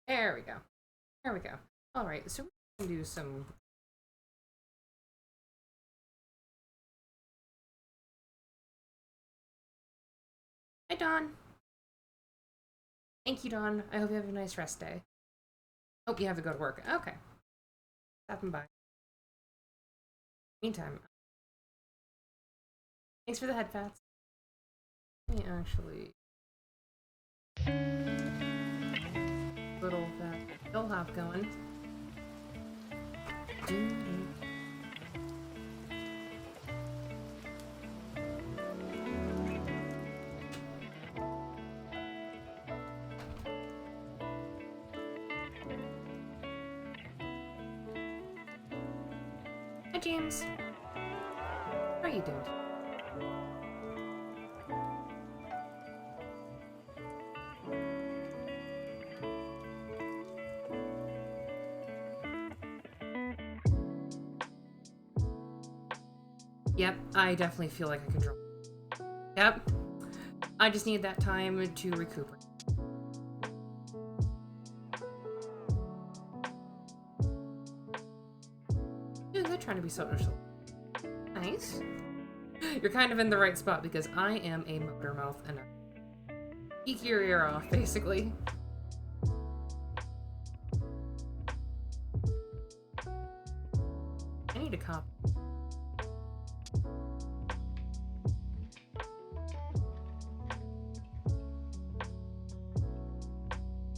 There we go. There we go. Alright, so we're gonna do some... Hi, Dawn. Thank you, Dawn. I hope you have a nice rest day. Hope you have to go to work. Okay. Stopping by. Meantime. Thanks for the head pats. Let me actually... little that still have going. Hi, James. How are you doing? Yep, I definitely feel like I can draw. Yep. I just need that time to recuperate. Doing good, trying to be social. Nice. You're kind of in the right spot because I am a motor mouth and a eek your ear off, basically. I need a copy.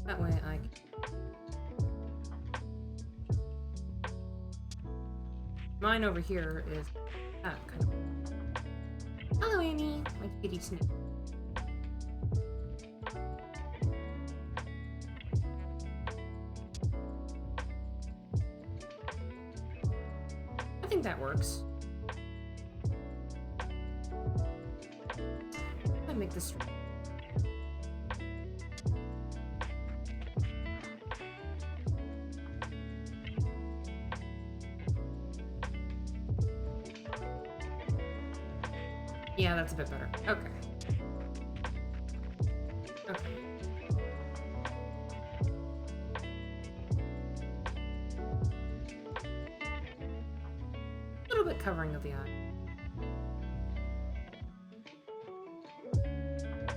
That way I can... Mine over here is that kind of... Hello, Amy! My kitty snake. I think that works. I make this... Yeah, that's a bit better. Okay. Okay. A little bit covering of the eye.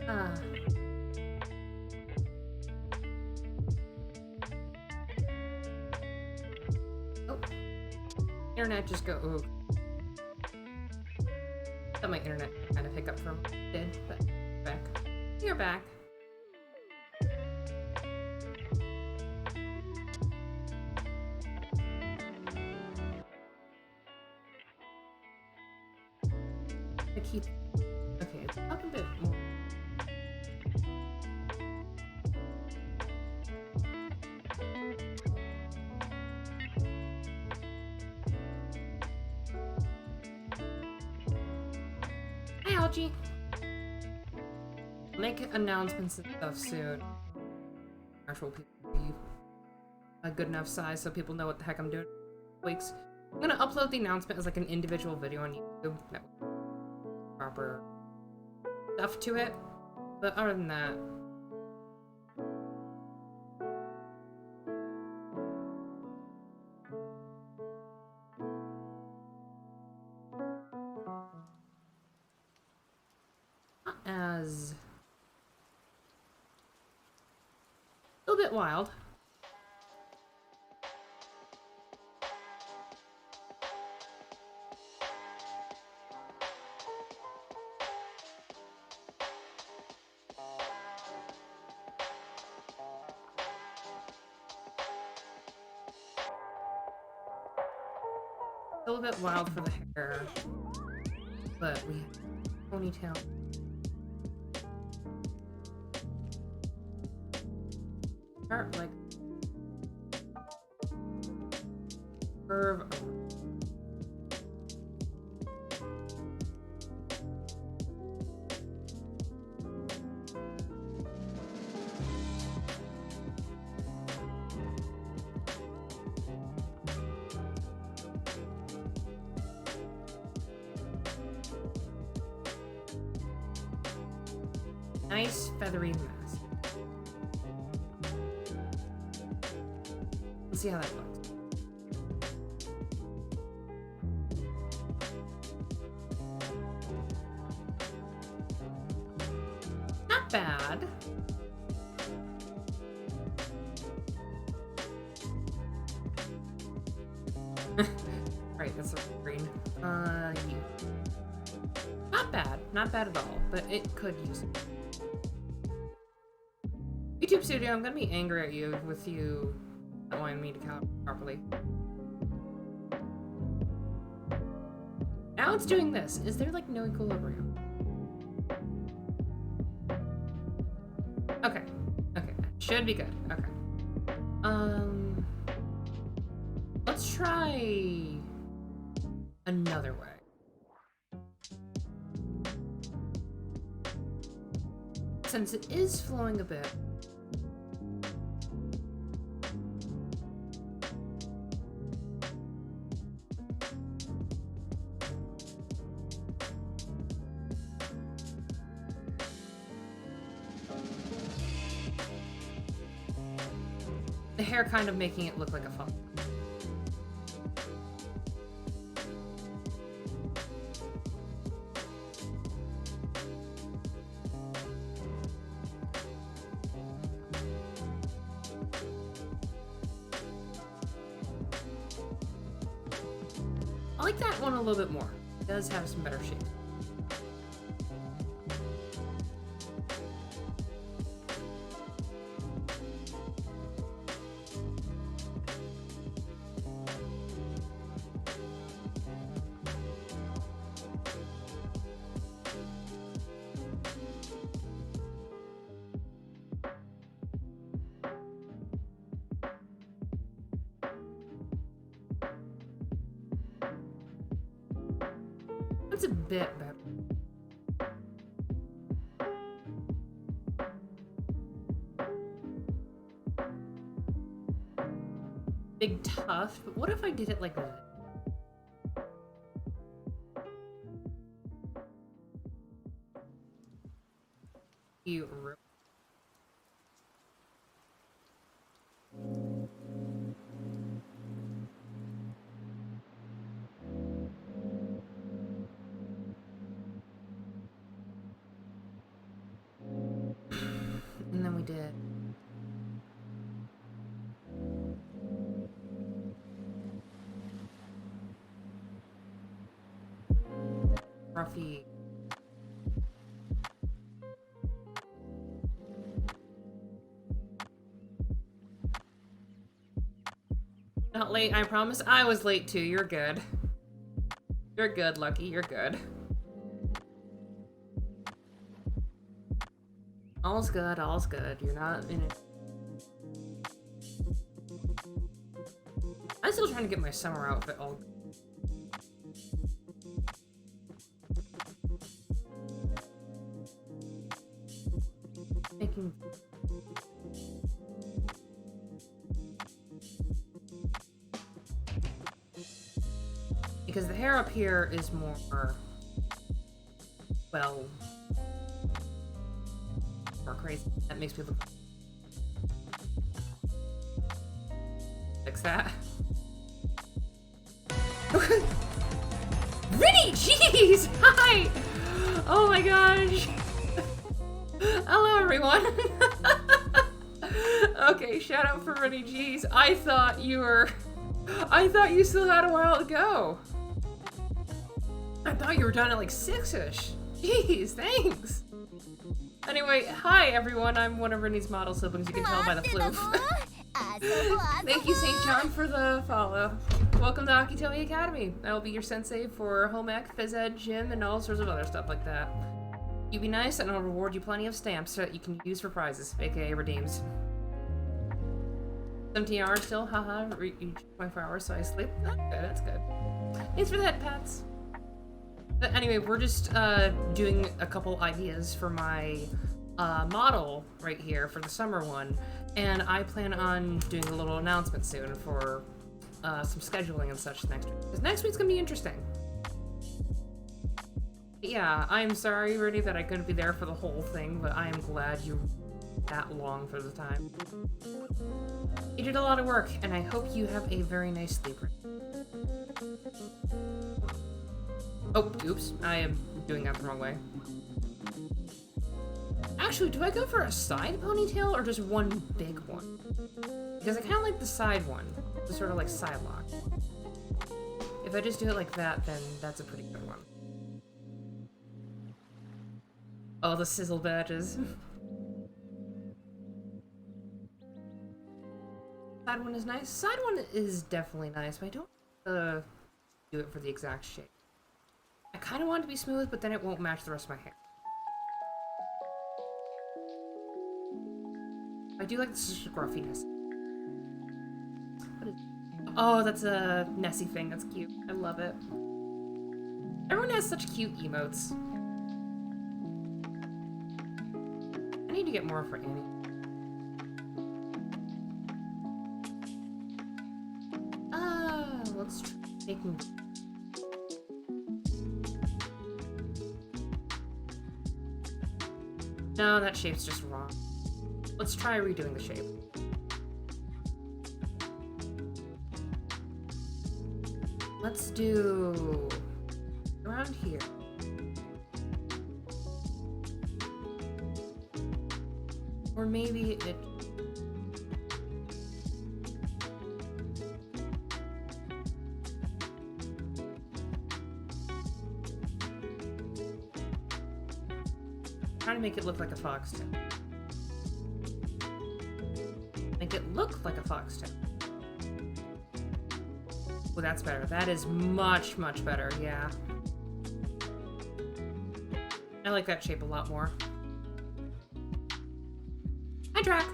Ah. Oh. Internet just go. Ooh. That my internet kind of hiccup from did, but back. You're back. I keep... Okay, it's up a bit more. Hi, Algie. I'll make announcements and stuff soon. Actual people be a good enough size so people know what the heck I'm doing. Weeks. I'm gonna upload the announcement as like an individual video on YouTube. That proper stuff to it. But other than that, not as a little bit wild. A little bit wild for the hair, but we have ponytail. Start like curve. Nice feathery mask. We'll see how that looks. Not bad. Right, that's the green. Yeah. Not bad. Not bad at all, but it could use it. YouTube Studio, I'm gonna be angry at you with you not wanting me to count properly. Now it's doing this. Is there like no equilibrium? Okay. Okay. Should be good. Okay. Let's try another way. Since it is flowing a bit. The hair kind of making it look like a phone. I like that one a little bit more. It does have some better shape. That's a bit better. Big tuft, but what if I did it like that? You and then we did Ruffy. Not late, I promise. I was late too. You're good. You're good, Lucky. You're good. All's good, all's good. You're not in it. I'm still trying to get my summer outfit all making because the hair up here is more well more crazy. That makes me look fix that. Rinny, jeez! Hi! Oh my gosh! Hello everyone! Okay, shout out for Rinny G's. I thought you still had a while to go. I thought you were done at like 6-ish. Jeez, thanks! Anyway, hi everyone, I'm one of Rinny's model siblings, you can tell by the floof. Thank you, St. John, for the follow. Welcome to Akitomi Academy. I will be your sensei for home ec, phys ed, gym, and all sorts of other stuff like that. You be nice and I'll reward you plenty of stamps that you can use for prizes, aka redeems. 17 hours still, haha, each 24 hours so I sleep. That's good, that's good. Thanks for that, Pats. But anyway, we're just doing a couple ideas for my model right here for the summer one, and I plan on doing a little announcement soon for some scheduling and such next week, because next week's gonna be interesting. Yeah, I'm sorry, Rudy, that I couldn't be there for the whole thing, but I am glad you that long for the time. You did a lot of work, and I hope you have a very nice sleep. Oh, oops. I am doing that the wrong way. Actually, do I go for a side ponytail or just one big one? Because I kind of like the side one. The sort of like side lock. If I just do it like that, then that's a pretty good one. Oh, the sizzle badges. Side one is nice. Side one is definitely nice, but I don't do it for the exact shape. I kind of want it to be smooth, but then it won't match the rest of my hair. I do like the scruffiness. What is... Oh, that's a Nessie thing. That's cute. I love it. Everyone has such cute emotes. I need to get more for Annie. Let's try making... No, that shape's just wrong. Let's try redoing the shape. Let's do... around here. Or maybe it... trying to make it look like a foxtail. Make it look like a foxtail. Oh, that's better. That is much, much better, yeah. I like that shape a lot more. Hi, Drac!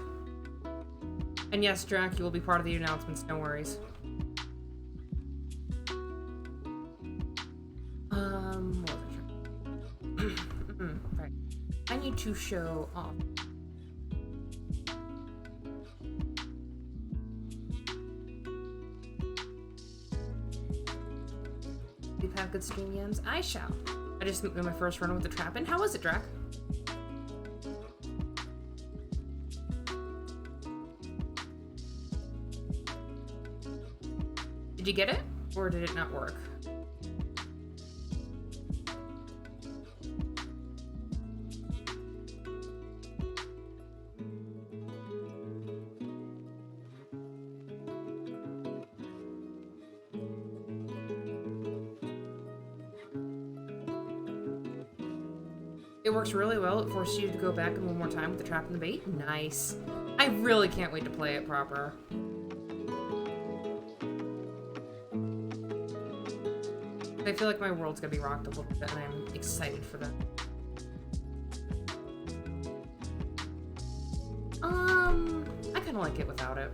And yes, Drac, you will be part of the announcements, no worries. What was I trying? Right. I need to show off. We've had good stream yams. I shall. I just did my first run with the trap in. How was it, Drac? Did you get it? Or did it not work? It works really well. It forces you to go back one more time with the trap and the bait. Nice. I really can't wait to play it proper. I feel like my world's gonna be rocked a little bit, and I'm excited for that. I kind of like it without it.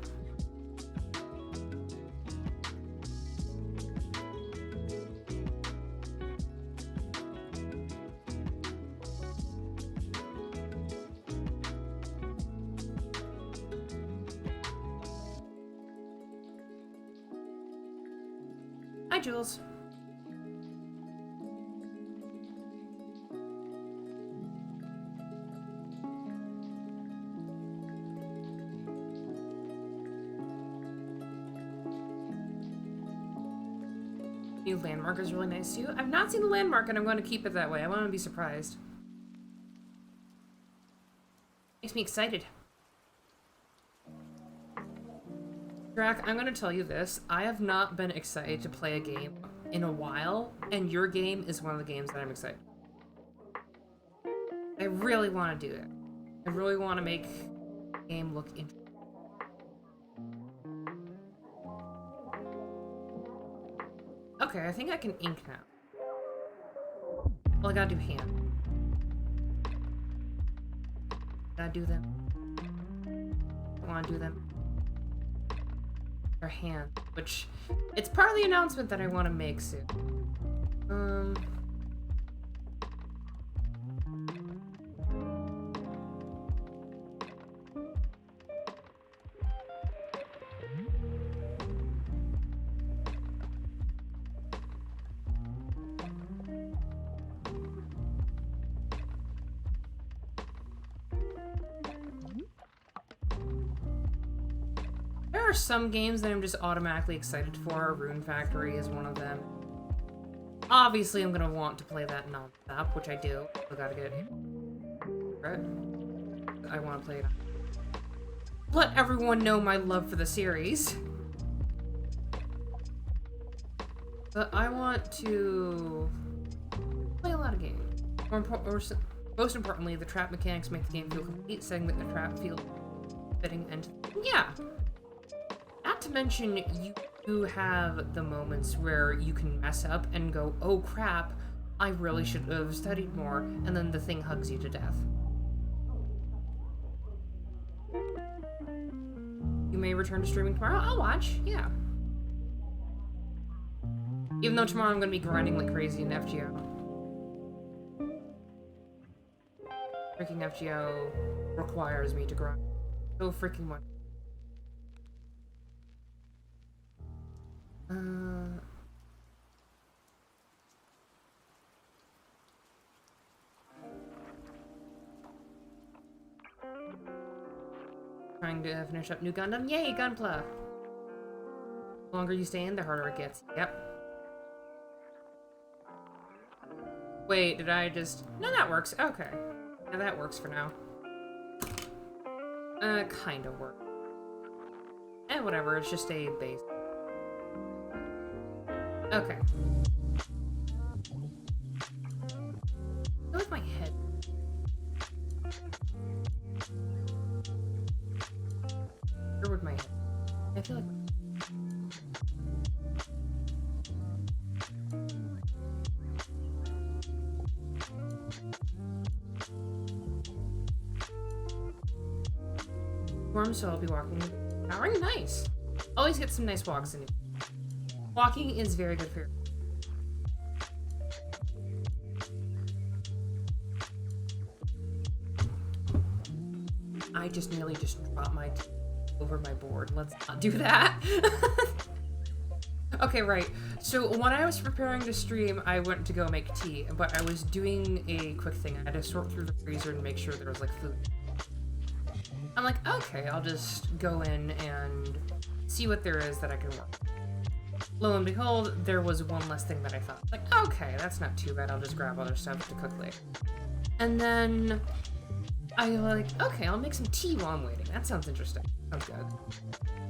Hi, Jules. New landmark is really nice too. I've not seen the landmark and I'm going to keep it that way. I want to be surprised. Makes me excited. Drac, I'm going to tell you this. I have not been excited to play a game in a while, and your game is one of the games that I'm excited. I really want to do it. I really want to make the game look interesting. Okay, I think I can ink now. Well, I gotta do hand. Gotta do them. I wanna do them. Or hand, which it's part of the announcement that I want to make soon. are some games that I'm just automatically excited for. Rune Factory is one of them. Obviously, I'm gonna want to play that non-stop, which I do. I gotta get it. Right? I want to play it. Let everyone know my love for the series. But I want to play a lot of games. Most importantly, the trap mechanics make the game feel complete, setting that the trap feels fitting and yeah. Not to mention, you do have the moments where you can mess up and go, oh crap, I really should have studied more, and then the thing hugs you to death. You may return to streaming tomorrow. I'll watch, yeah. Even though tomorrow I'm gonna be grinding like crazy in FGO. Freaking FGO requires me to grind so freaking much. Trying to finish up New Gundam. Yay, Gunpla! The longer you stay in, the harder it gets. Yep. Wait, did I just... No, that works. Okay. Yeah, that works for now. Kind of work. Whatever, it's just a base. Okay. Go with my head. Or with my head. I feel like... Warm, so I'll be walking. Powering? Nice. Always get some nice walks in. Walking is very good for you. I just nearly just dropped my tea over my board. Let's not do that. Okay, right. So when I was preparing to stream, I went to go make tea, but I was doing a quick thing. I had to sort through the freezer and make sure there was like food. I'm like, okay, I'll just go in and see what there is that I can work. Lo and behold, there was one less thing that I thought. Like, okay, that's not too bad. I'll just grab other stuff to cook later. And then I like, okay, I'll make some tea while I'm waiting. That sounds interesting. Sounds good.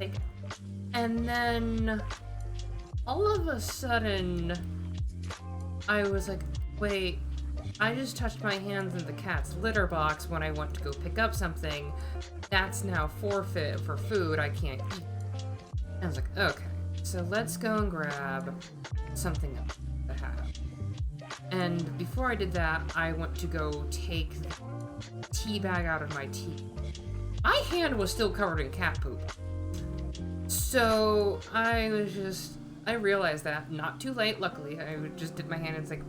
Take it. And then all of a sudden, I was like, wait, I just touched my hands in the cat's litter box when I went to go pick up something. That's now forfeit for food I can't eat. And I was like, okay, so let's go and grab something else to have. And before I did that, I went to go take the tea bag out of my tea. My hand was still covered in cat poop. So I realized that, not too late, luckily. I just did my hand and it's like,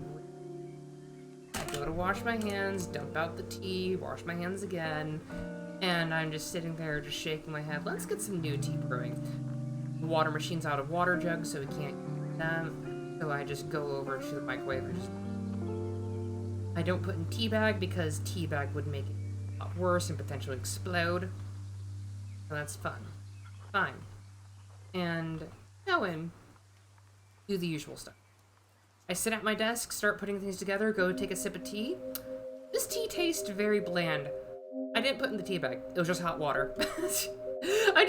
I go to wash my hands, dump out the tea, wash my hands again, and I'm just sitting there just shaking my head. Let's get some new tea brewing. The water machine's out of water jugs, so we can't use them. So I just go over to the microwave and just... I don't put in tea bag because tea bag would make it a lot worse and potentially explode. So that's fun. Fine. And go in, do the usual stuff. I sit at my desk, start putting things together, go take a sip of tea. This tea tastes very bland. I didn't put in the tea bag. It was just hot water. I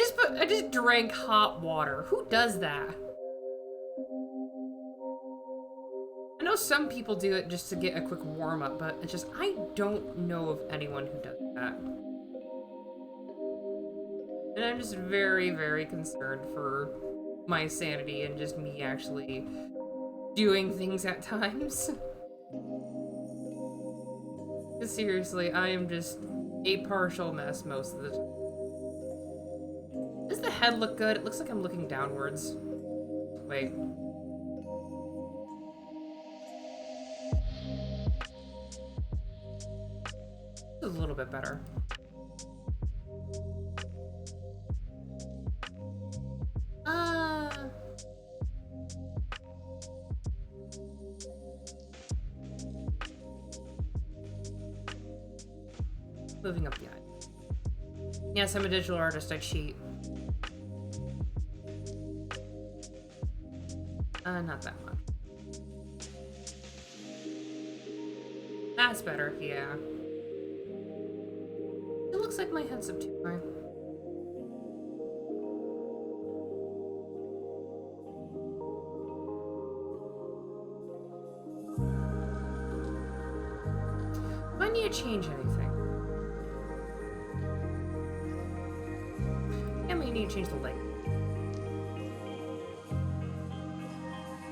just drank hot water. Who does that? I know some people do it just to get a quick warm up, but it's just, I don't know of anyone who does that. And I'm just very, very concerned for my sanity and just me actually doing things at times. Because seriously, I am just a partial mess most of the time. Does the head look good? It looks like I'm looking downwards. Wait. This is a little bit better. Moving up the eye. Yes, I'm a digital artist, I cheat. Not that much. That's better, yeah. It looks like my head's up too high. Do I need to change anything? I may need to change the leg.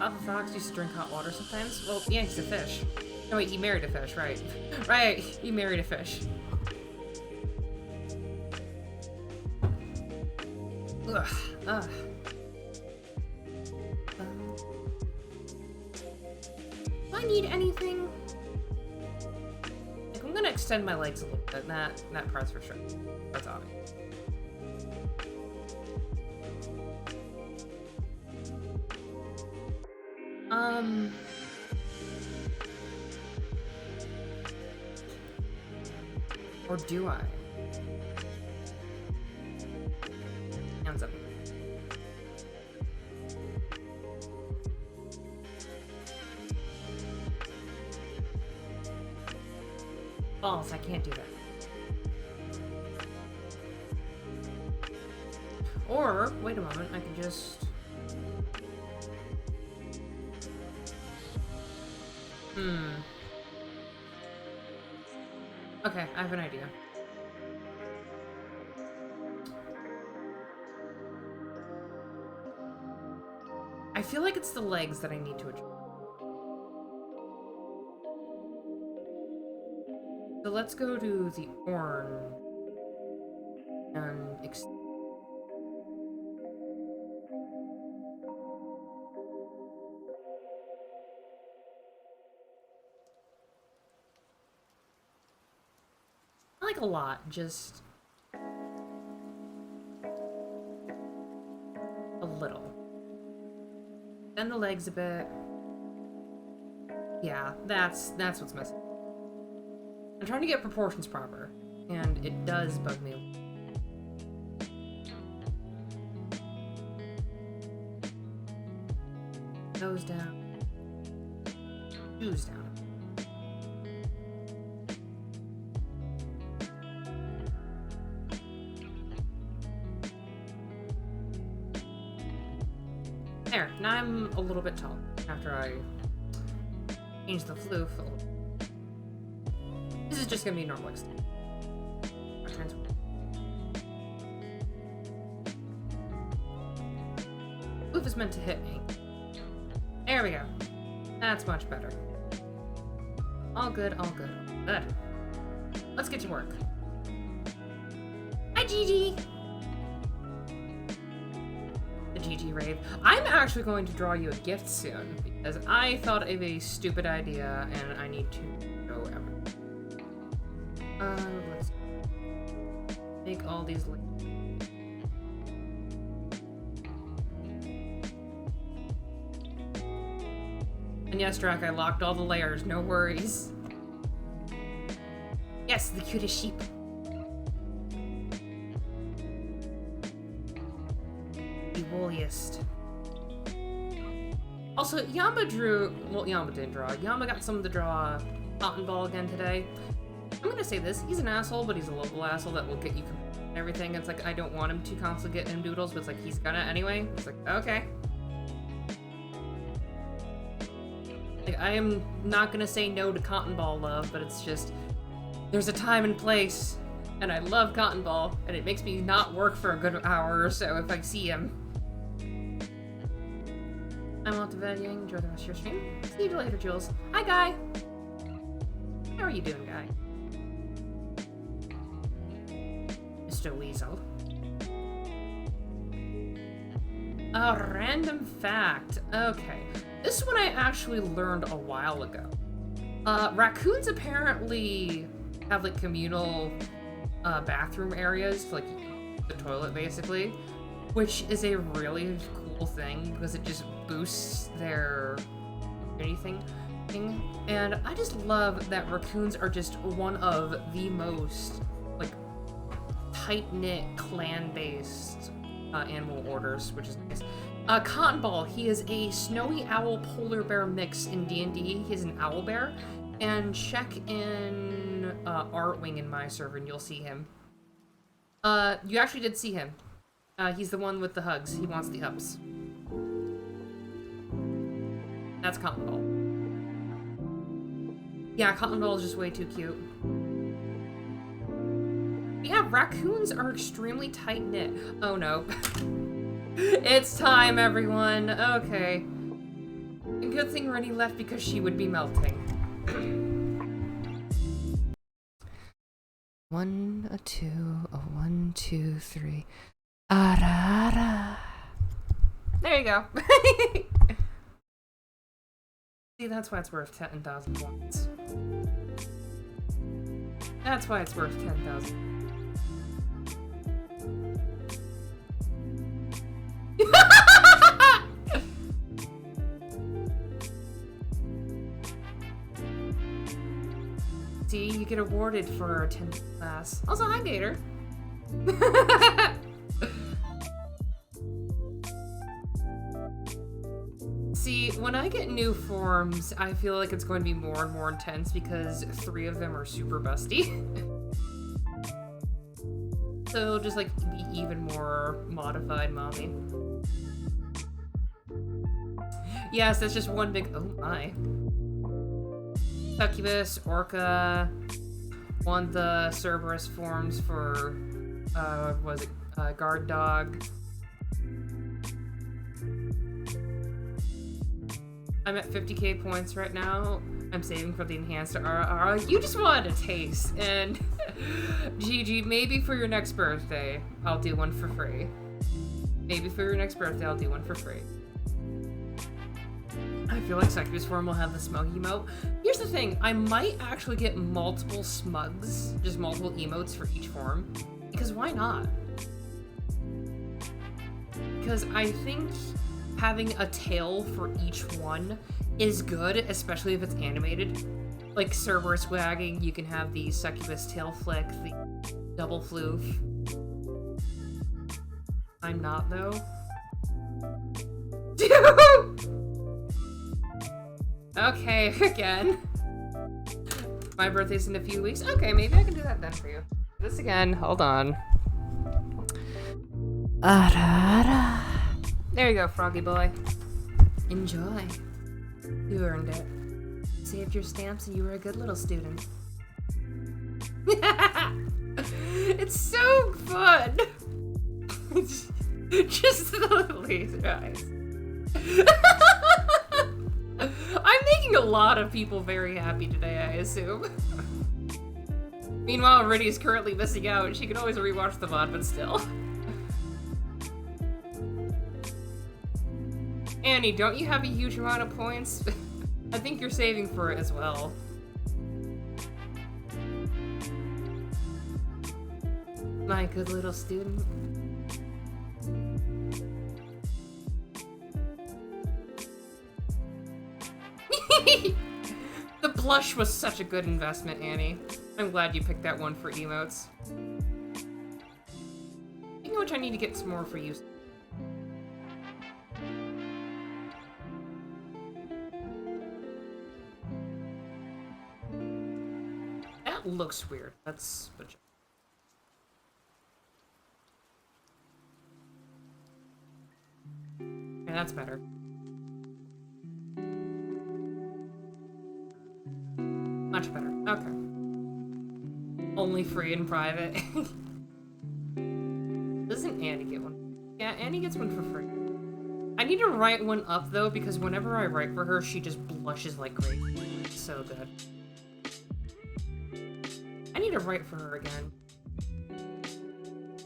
Alpha Fox used to drink hot water sometimes. Well, yeah, he's a fish. No, wait, he married a fish, right? Right, he married a fish. Ugh, ugh. Do I need anything? Like, I'm gonna extend my legs a little bit. That part's for sure. That's obvious. Or do I? Hands up. Balls, I can't do that. Or, wait a moment, I can just... Okay, I have an idea. I feel like it's the legs that I need to adjust. So let's go to the horn and not like a lot, just a little. Bend the legs a bit. Yeah, that's what's missing. I'm trying to get proportions proper, and it does bug me. Nose down. Shoes down. There, now I'm a little bit tall after I change the floof a little. This is just gonna be normal extent. Floof is meant to hit me. There we go. That's much better. All good, all good. Good. Let's get to work. Hi, Gigi! The Gigi rave. I'm actually going to draw you a gift soon, because I thought of a stupid idea, and I need to show everyone. Let's make all these links. And yes, Drac, I locked all the layers, no worries. Yes, the cutest sheep. The wooliest. Also, Yama drew... Well, Yama didn't draw. Yama got someone to draw Cotton Ball again today. I'm gonna say this, he's an asshole, but he's a local asshole that will get you and everything. It's like, I don't want him to constantly get him doodles, but it's like, he's gonna anyway. It's like, okay. Like, I am not gonna say no to Cotton Ball love, but it's just, there's a time and place, and I love Cotton Ball, and it makes me not work for a good hour or so if I see him. I'm Vtuber. Enjoy the rest of your stream. See you later, Jules. Hi, Guy. How are you doing, Guy? Mr. Weasel. A random fact. Okay. This one I actually learned a while ago. Raccoons apparently have, like, communal bathroom areas, like, the toilet, basically, which is a really cool thing, because it just boosts their anything. And I just love that raccoons are just one of the most, like, tight-knit, clan-based animal orders, which is nice. Cotton Ball, he is a snowy owl polar bear mix in D&D. He's an owl bear. And check in Artwing in my server and you'll see him. You actually did see him. He's the one with the hugs. He wants the ups. That's Cotton Ball. Yeah, Cotton Ball is just way too cute. Yeah, raccoons are extremely tight-knit. Oh no. It's time, everyone. Okay. Good thing Rennie left because she would be melting. 1, a 2, a 1, 2, 3. Arara. There you go. See, that's why it's worth 10,000 points. That's why it's worth 10,000. See, you get awarded for 10th class. Also, hi, Gator. See, when I get new forms, I feel like it's going to be more and more intense because 3 of them are super busty. So it'll just, like, be even more modified, mommy. Yes, that's just one big... Oh, my. Succubus, Orca, won the Cerberus forms for, was it, Guard Dog. I'm at 50k points right now. I'm saving for the enhanced RR. You just wanted a taste, and GG, maybe for your next birthday, I'll do one for free. Maybe for your next birthday, I'll do one for free. I feel like Succubus form will have the smug emote. Here's the thing, I might actually get multiple smugs, just multiple emotes for each form, because why not? Because I think having a tail for each one is good, especially if it's animated. Like Cerberus wagging, you can have the Succubus tail flick, the double floof. I'm not, though. Okay, again. My birthday's in a few weeks. Okay, maybe I can do that then for you. This again, hold on. There you go, Froggy Boy. Enjoy. You earned it. Saved your stamps and you were a good little student. It's so fun! Just the laser eyes. I'm making a lot of people very happy today, I assume. Meanwhile, Riddy's currently missing out. She can always rewatch the VOD, but still. Annie, don't you have a huge amount of points? I think you're saving for it as well. My good little student. The blush was such a good investment, Annie. I'm glad you picked that one for emotes. Speaking of which, I need to get some more for you. That looks weird. That's... Yeah, that's better. Much better. Okay. Only free and private. Doesn't Annie get one? Yeah, Annie gets one for free. I need to write one up, though, because whenever I write for her, she just blushes like crazy. It's so good. I need to write for her again.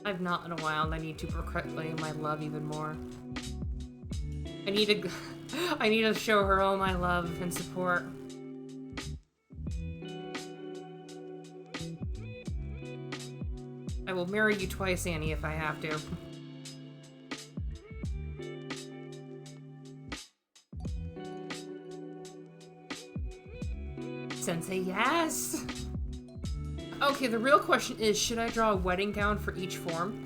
I've not in a while, and I need to proclaim my love even more. I need to show her all my love and support. I will marry you twice, Annie, if I have to. Sensei, yes! Okay, the real question is, should I draw a wedding gown for each form?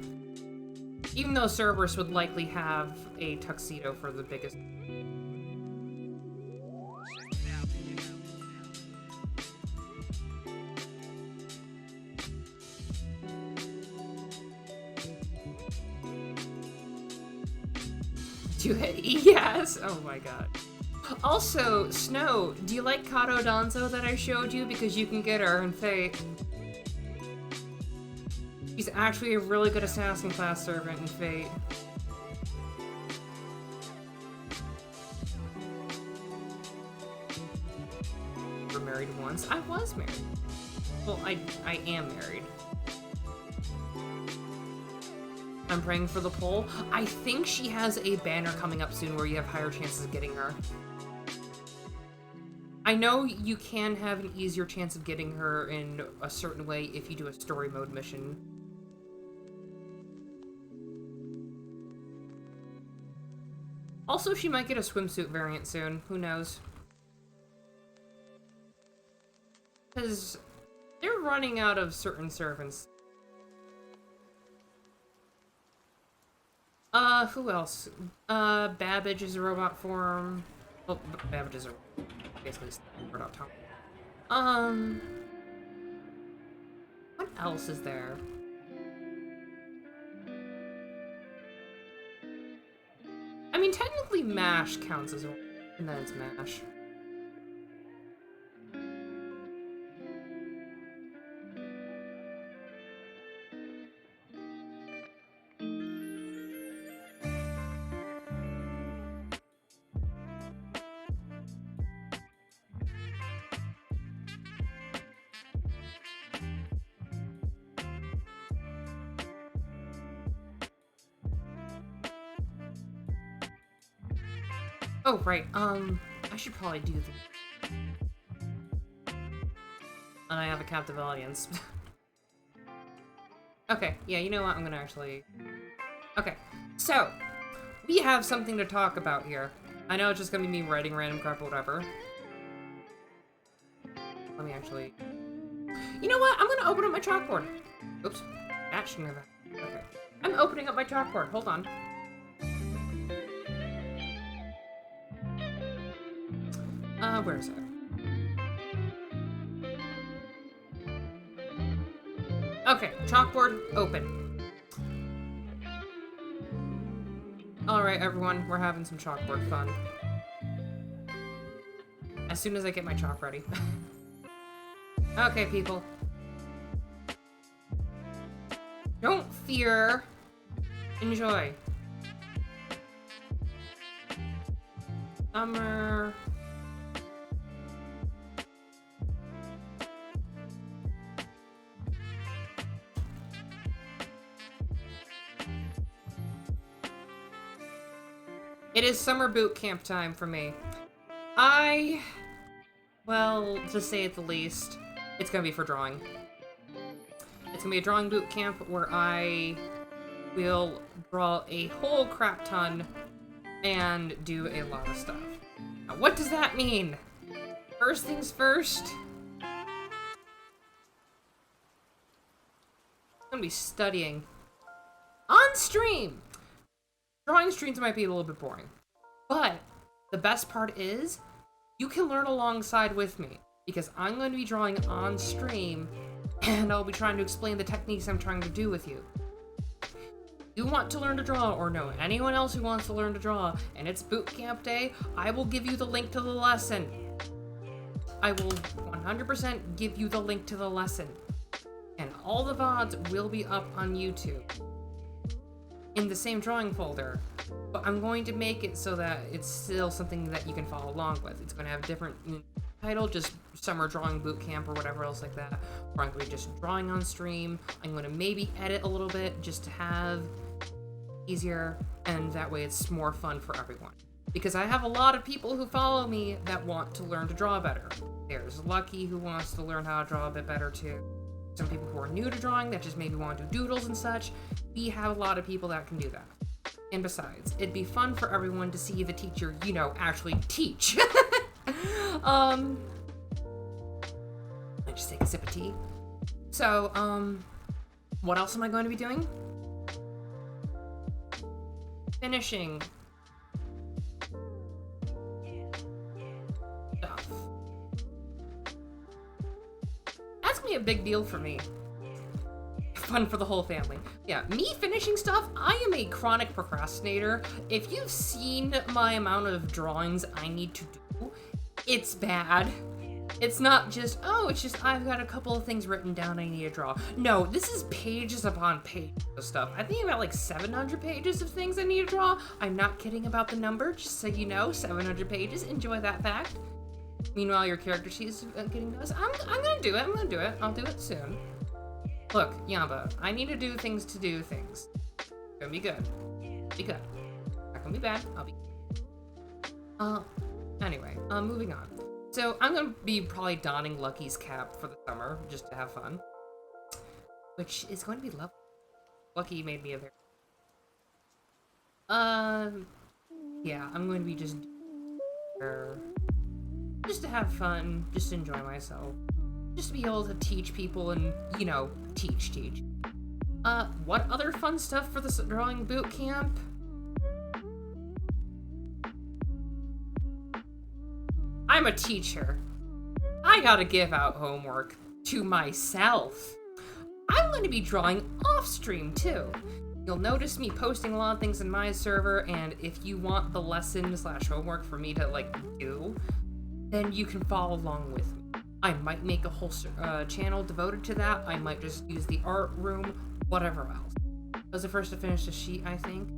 Even though Cerberus would likely have a tuxedo for the biggest. Yes! Oh my god. Also, Snow, do you like Kato Danzo that I showed you? Because you can get her in Fate. She's actually a really good assassin class servant in Fate. You were married once? I was married. Well, I am married. I'm praying for the poll. I think she has a banner coming up soon where you have higher chances of getting her. I know you can have an easier chance of getting her in a certain way if you do a story mode mission. Also, she might get a swimsuit variant soon. Who knows? Because they're running out of certain servants. Who else? Babbage is a robot form. Well, Babbage is a basically robot.com. What else is there? I mean, technically MASH counts as a... and then it's MASH. Oh, right, I should probably do the... And I have a captive audience. Okay, yeah, you know what, I'm gonna actually... Okay, so, we have something to talk about here. I know it's just gonna be me writing random crap or whatever. Let me actually... You know what, I'm gonna open up my chalkboard. Oops, that shouldn't have happened. Okay. I'm opening up my chalkboard, hold on. Where is it? Okay, chalkboard open. Alright, everyone, we're having some chalkboard fun. As soon as I get my chalk ready. Okay, people. Don't fear. Enjoy. Summer... It is summer boot camp time for me. Well, to say it the least, it's gonna be for drawing. It's gonna be a drawing boot camp where I will draw a whole crap ton and do a lot of stuff. Now, what does that mean? First things first, I'm gonna be studying on stream. Drawing streams might be a little bit boring, but the best part is you can learn alongside with me because I'm going to be drawing on stream and I'll be trying to explain the techniques I'm trying to do with you. You want to learn to draw or know anyone else who wants to learn to draw and it's boot camp day, I will give you the link to the lesson. I will 100% give you the link to the lesson and all the VODs will be up on YouTube. In the same drawing folder, but I'm going to make it so that it's still something that you can follow along with. It's going to have a different title, just summer drawing boot camp or whatever else like that, or I'm going to be just drawing on stream. I'm going to maybe edit a little bit just to have easier, and that way it's more fun for everyone. Because I have a lot of people who follow me that want to learn to draw better. There's Lucky who wants to learn how to draw a bit better too. Some people who are new to drawing that just maybe want to do doodles and such. We have a lot of people that can do that. And besides, it'd be fun for everyone to see the teacher, you know, actually teach. I just take a sip of tea. So, what else am I going to be doing? finishing stuff. That's gonna be a big deal for me. Fun for the whole family. Yeah, me finishing stuff, I am a chronic procrastinator. If you've seen my amount of drawings I need to do, it's bad. It's not just, oh, it's just I've got a couple of things written down I need to draw. No, this is pages upon pages of stuff. I think about like 700 pages of things I need to draw. I'm not kidding about the number, just so you know, 700 pages. Enjoy that fact. Meanwhile, your character sheet is getting those. I'm gonna do it. I'm gonna do it. I'll do it soon. Look, Yamba, I need to do things to do things. It's gonna be good. Be good. Not gonna be bad. I'll be. Anyway, moving on. So I'm gonna be probably donning Lucky's cap for the summer just to have fun, which is going to be lovely. Lucky made me a very. Yeah, I'm going to be just to have fun, just to enjoy myself, just to be able to teach people and, you know, teach. What other fun stuff for this drawing boot camp? I'm a teacher. I gotta give out homework to myself. I'm gonna be drawing off stream too. You'll notice me posting a lot of things in my server, and if you want the lesson / homework for me to like do, then you can follow along with me. I might make a whole channel devoted to that. I might just use the art room, whatever else. I was the first to finish the sheet, I think.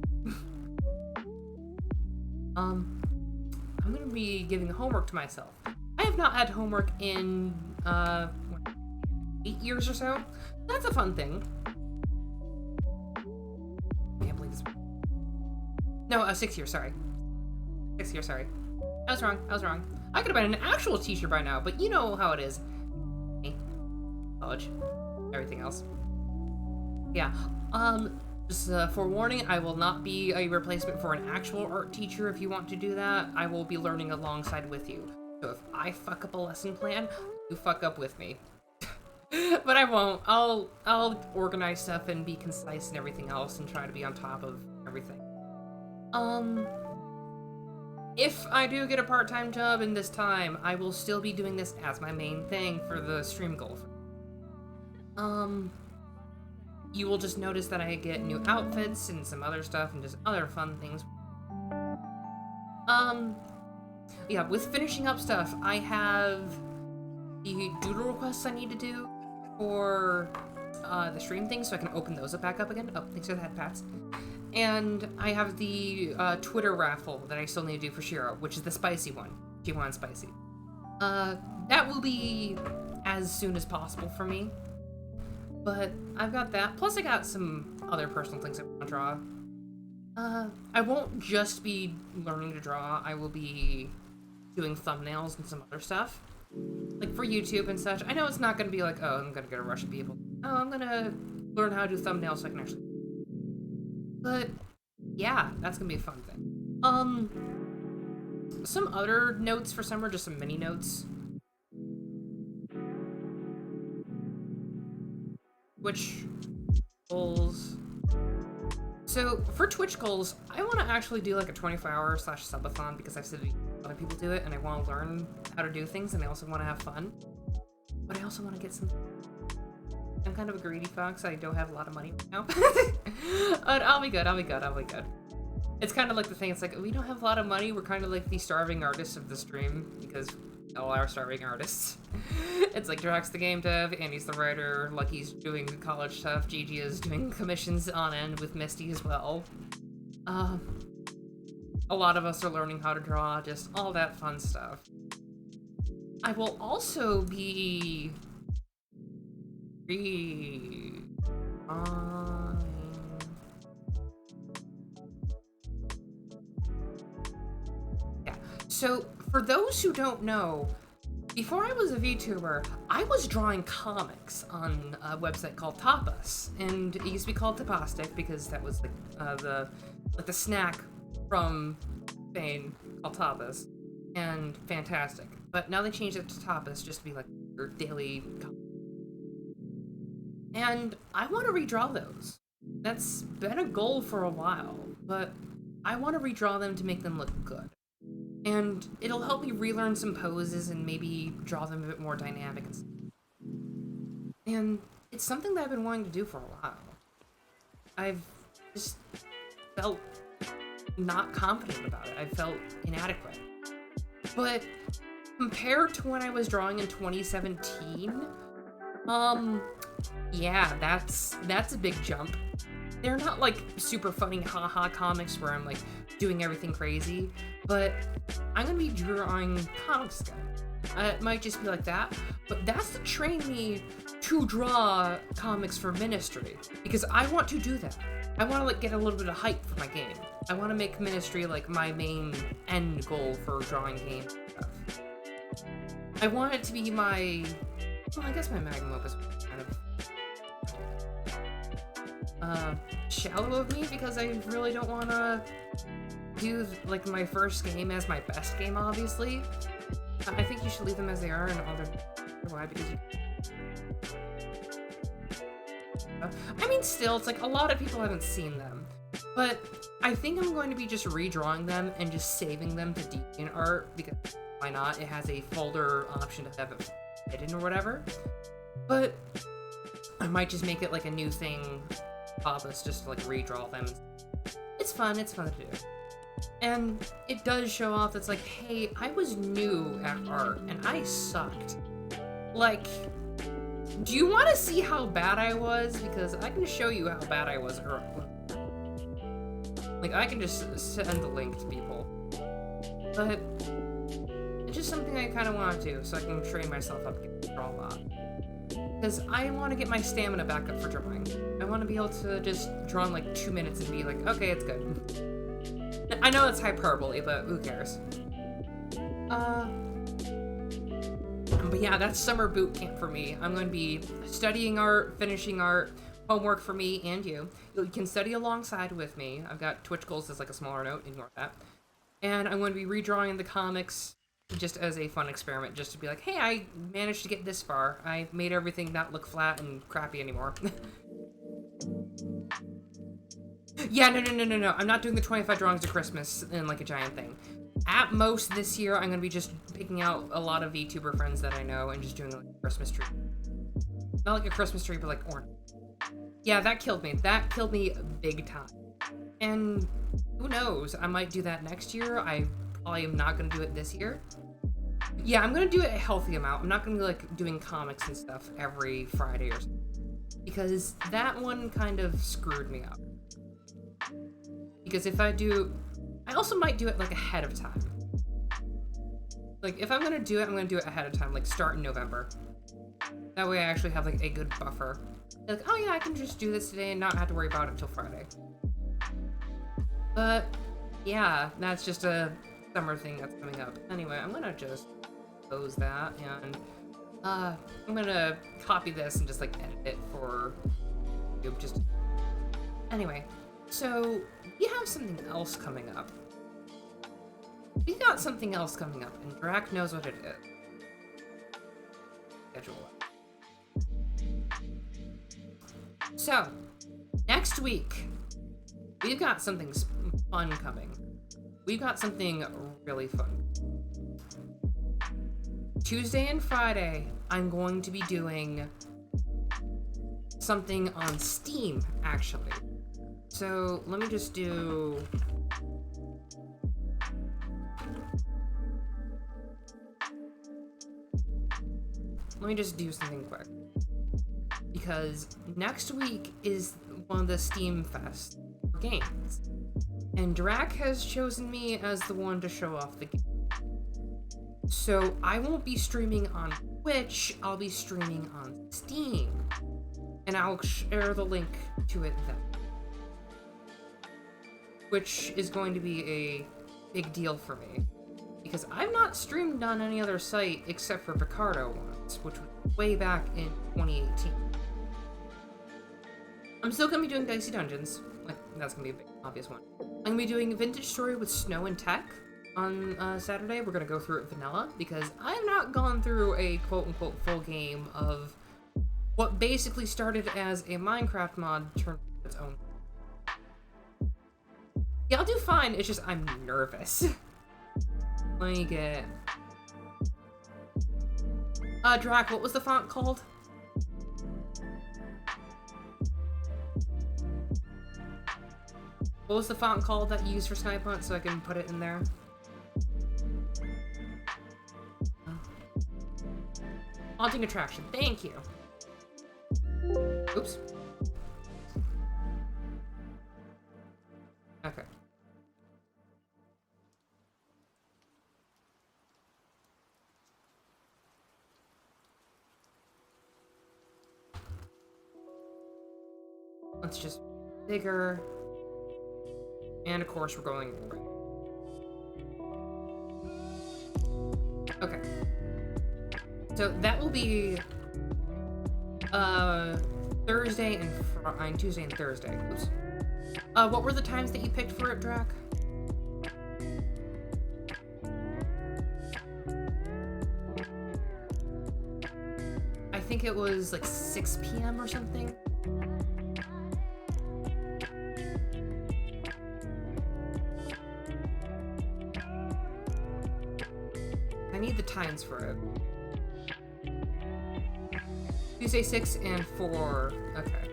I'm gonna be giving homework to myself. I have not had homework in 8 years or so. That's a fun thing. I can't believe this. No, 6 years, sorry. 6 years, sorry. I was wrong. I could have been an actual teacher by now, but you know how it is. Me. College. Everything else. Yeah. Just forewarning, I will not be a replacement for an actual art teacher. If you want to do that, I will be learning alongside with you. So if I fuck up a lesson plan, you fuck up with me. But I won't. I'll organize stuff and be concise and everything else and try to be on top of everything. If I do get a part-time job in this time, I will still be doing this as my main thing for the stream goal. You will just notice that I get new outfits and some other stuff and just other fun things. Yeah, with finishing up stuff, I have the doodle requests I need to do for the stream thing, so I can open those back up again. Oh, thanks for the head pats. And I have the Twitter raffle that I still need to do for Shiro, which is the spicy one. She wants spicy. That will be as soon as possible for me. But I've got that. Plus I got some other personal things I want to draw. I won't just be learning to draw. I will be doing thumbnails and some other stuff. Like for YouTube and such. I know it's not going to be like, oh, I'm going to get a rush of people. Oh, I'm going to learn how to do thumbnails so I can actually... But, yeah, that's going to be a fun thing. Some other notes for summer, just some mini notes. Twitch goals. So for Twitch goals, I want to actually do like a 24-hour / subathon because I've seen other people do it and I want to learn how to do things and I also want to have fun. But I also want to get some... I'm kind of a greedy fox. I don't have a lot of money right now. But I'll be good. It's kind of like the thing. It's like, we don't have a lot of money. We're kind of like the starving artists of the stream because all our starving artists. It's like Drax the game dev, Andy's the writer, Lucky's doing college stuff, Gigi is doing commissions on end with Misty as well. A lot of us are learning how to draw, just all that fun stuff. I will also be yeah. So for those who don't know, before I was a VTuber, I was drawing comics on a website called Tapas, and it used to be called Tapastic because that was the snack from Spain called Tapas, and fantastic. But now they changed it to Tapas just to be like your daily comic. And I want to redraw those. That's been a goal for a while, but I want to redraw them to make them look good. And it'll help me relearn some poses and maybe draw them a bit more dynamic. And it's something that I've been wanting to do for a while. I've just felt not confident about it. I felt inadequate. But compared to when I was drawing in 2017, yeah, that's a big jump. They're not like super funny haha comics where I'm like doing everything crazy, but I'm gonna be drawing comics again. It might just be like that, but that's to train me to draw comics for Ministry, because I want to do that. I want to like get a little bit of hype for my game. I want to make Ministry like my main end goal for drawing games and stuff. I want it to be my, well, I guess my magnum opus kind of shallow of me, because I really don't want to do like my first game as my best game, obviously. I think you should leave them as they are, and all their why, because you I mean, still, it's like a lot of people haven't seen them, but I think I'm going to be just redrawing them and just saving them to DeviantArt, because why not? It has a folder option to have it hidden or whatever. But I might just make it like a new thing, Papa's just to like redraw them. It's fun to do. And it does show off that's like, hey, I was new at art and I sucked. Like, do you want to see how bad I was? Because I can show you how bad I was early. Like, I can just send the link to people. But it's just something I kind of want to do, so I can train myself up to draw a lot. Because I want to get my stamina back up for drawing. I want to be able to just draw in like 2 minutes and be like, okay, it's good. I know it's hyperbole, but who cares? But yeah, that's summer boot camp for me. I'm going to be studying art, finishing art, homework for me and you. You can study alongside with me. I've got Twitch goals as like a smaller note, ignore that. And I'm going to be redrawing the comics just as a fun experiment, just to be like, hey, I managed to get this far. I made everything not look flat and crappy anymore. Yeah, no. I'm not doing the 25 drawings of Christmas in like a giant thing. At most this year, I'm going to be just picking out a lot of VTuber friends that I know and just doing like a Christmas tree. Not like a Christmas tree, but like orange. Yeah, that killed me. That killed me big time. And who knows? I might do that next year. I probably am not going to do it this year. Yeah, I'm going to do it a healthy amount. I'm not going to be like doing comics and stuff every Friday or something. Because that one kind of screwed me up. Because if I do... I also might do it like ahead of time. Like, if I'm going to do it, I'm going to do it ahead of time. Like, start in November. That way I actually have like a good buffer. Like, oh yeah, I can just do this today and not have to worry about it until Friday. But yeah, that's just a summer thing that's coming up. Anyway, I'm gonna just close that, and I'm gonna copy this and just like edit it for YouTube. Just anyway, so we have something else coming up. We got something else coming up, and Drac knows what it is. Schedule it. So, next week, we've got something fun coming. We've got something really fun. Tuesday and Friday, I'm going to be doing something on Steam, actually. So, let me just do... Let me just do something quick. Because next week is one of the Steam Fest games. And Drac has chosen me as the one to show off the game. So I won't be streaming on Twitch, I'll be streaming on Steam. And I'll share the link to it then. Which is going to be a big deal for me. Because I've not streamed on any other site except for Picardo once, which was way back in 2018. I'm still gonna be doing Dicey Dungeons. Like, that's gonna be a big, obvious one. I'm gonna be doing Vintage Story with Snow and Tech on Saturday. We're gonna go through it vanilla, because I have not gone through a quote-unquote full game of what basically started as a Minecraft mod turned into its own. Yeah, I'll do fine. It's just I'm nervous. Let me get... Drac, what was the font called? What was the font called that you used for Snipe Hunt so I can put it in there? Haunting Attraction. Thank you. Oops. Okay. Let's just bigger. And of course we're going right. Okay. So that will be Thursday and Tuesday and Thursday. Oops. What were the times that you picked for it, Drac? I think it was like 6 p.m. or something. I need the times for it. Tuesday 6 and 4. Okay.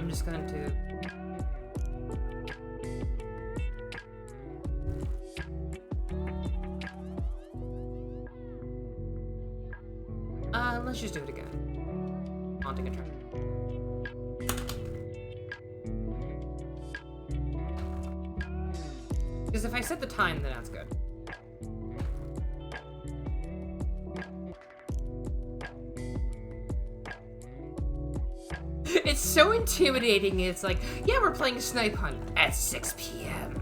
I'm just going to... let's just do it again. Haunting Attraction. Because if I set the time, then that's good. It's so intimidating. It's like, yeah, we're playing Snipe Hunt at 6 p.m.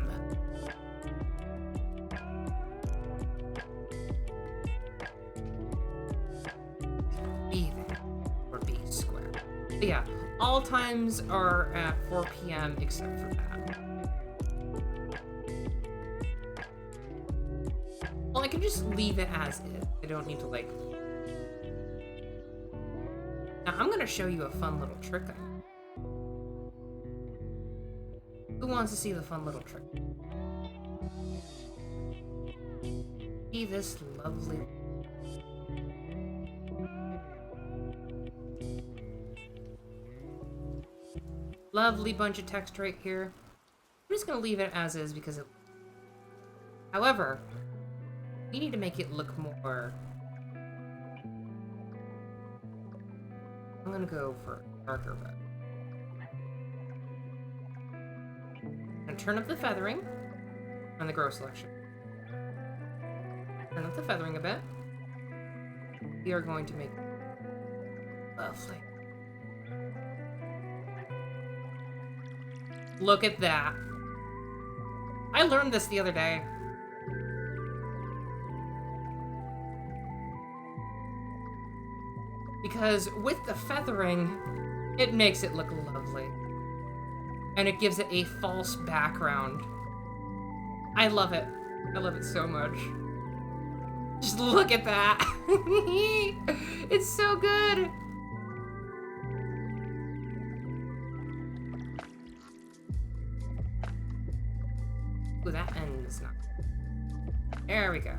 Be there or be square. But yeah, all times are at 4 p.m. except for that. Well, I can just leave it as is. I don't need to like... Now, I'm gonna show you a fun little trick I have. Who wants to see the fun little trick? See this lovely... Lovely bunch of text right here. I'm just gonna leave it as is because it... However, we need to make it look more... I'm gonna go for darker red. I'm gonna turn up the feathering on the grow selection. Turn up the feathering a bit. We are going to make it lovely. Look at that. I learned this the other day. Because with the feathering, it makes it look lovely. And it gives it a false background. I love it. I love it so much. Just look at that. It's so good. Ooh, that end is not. There we go.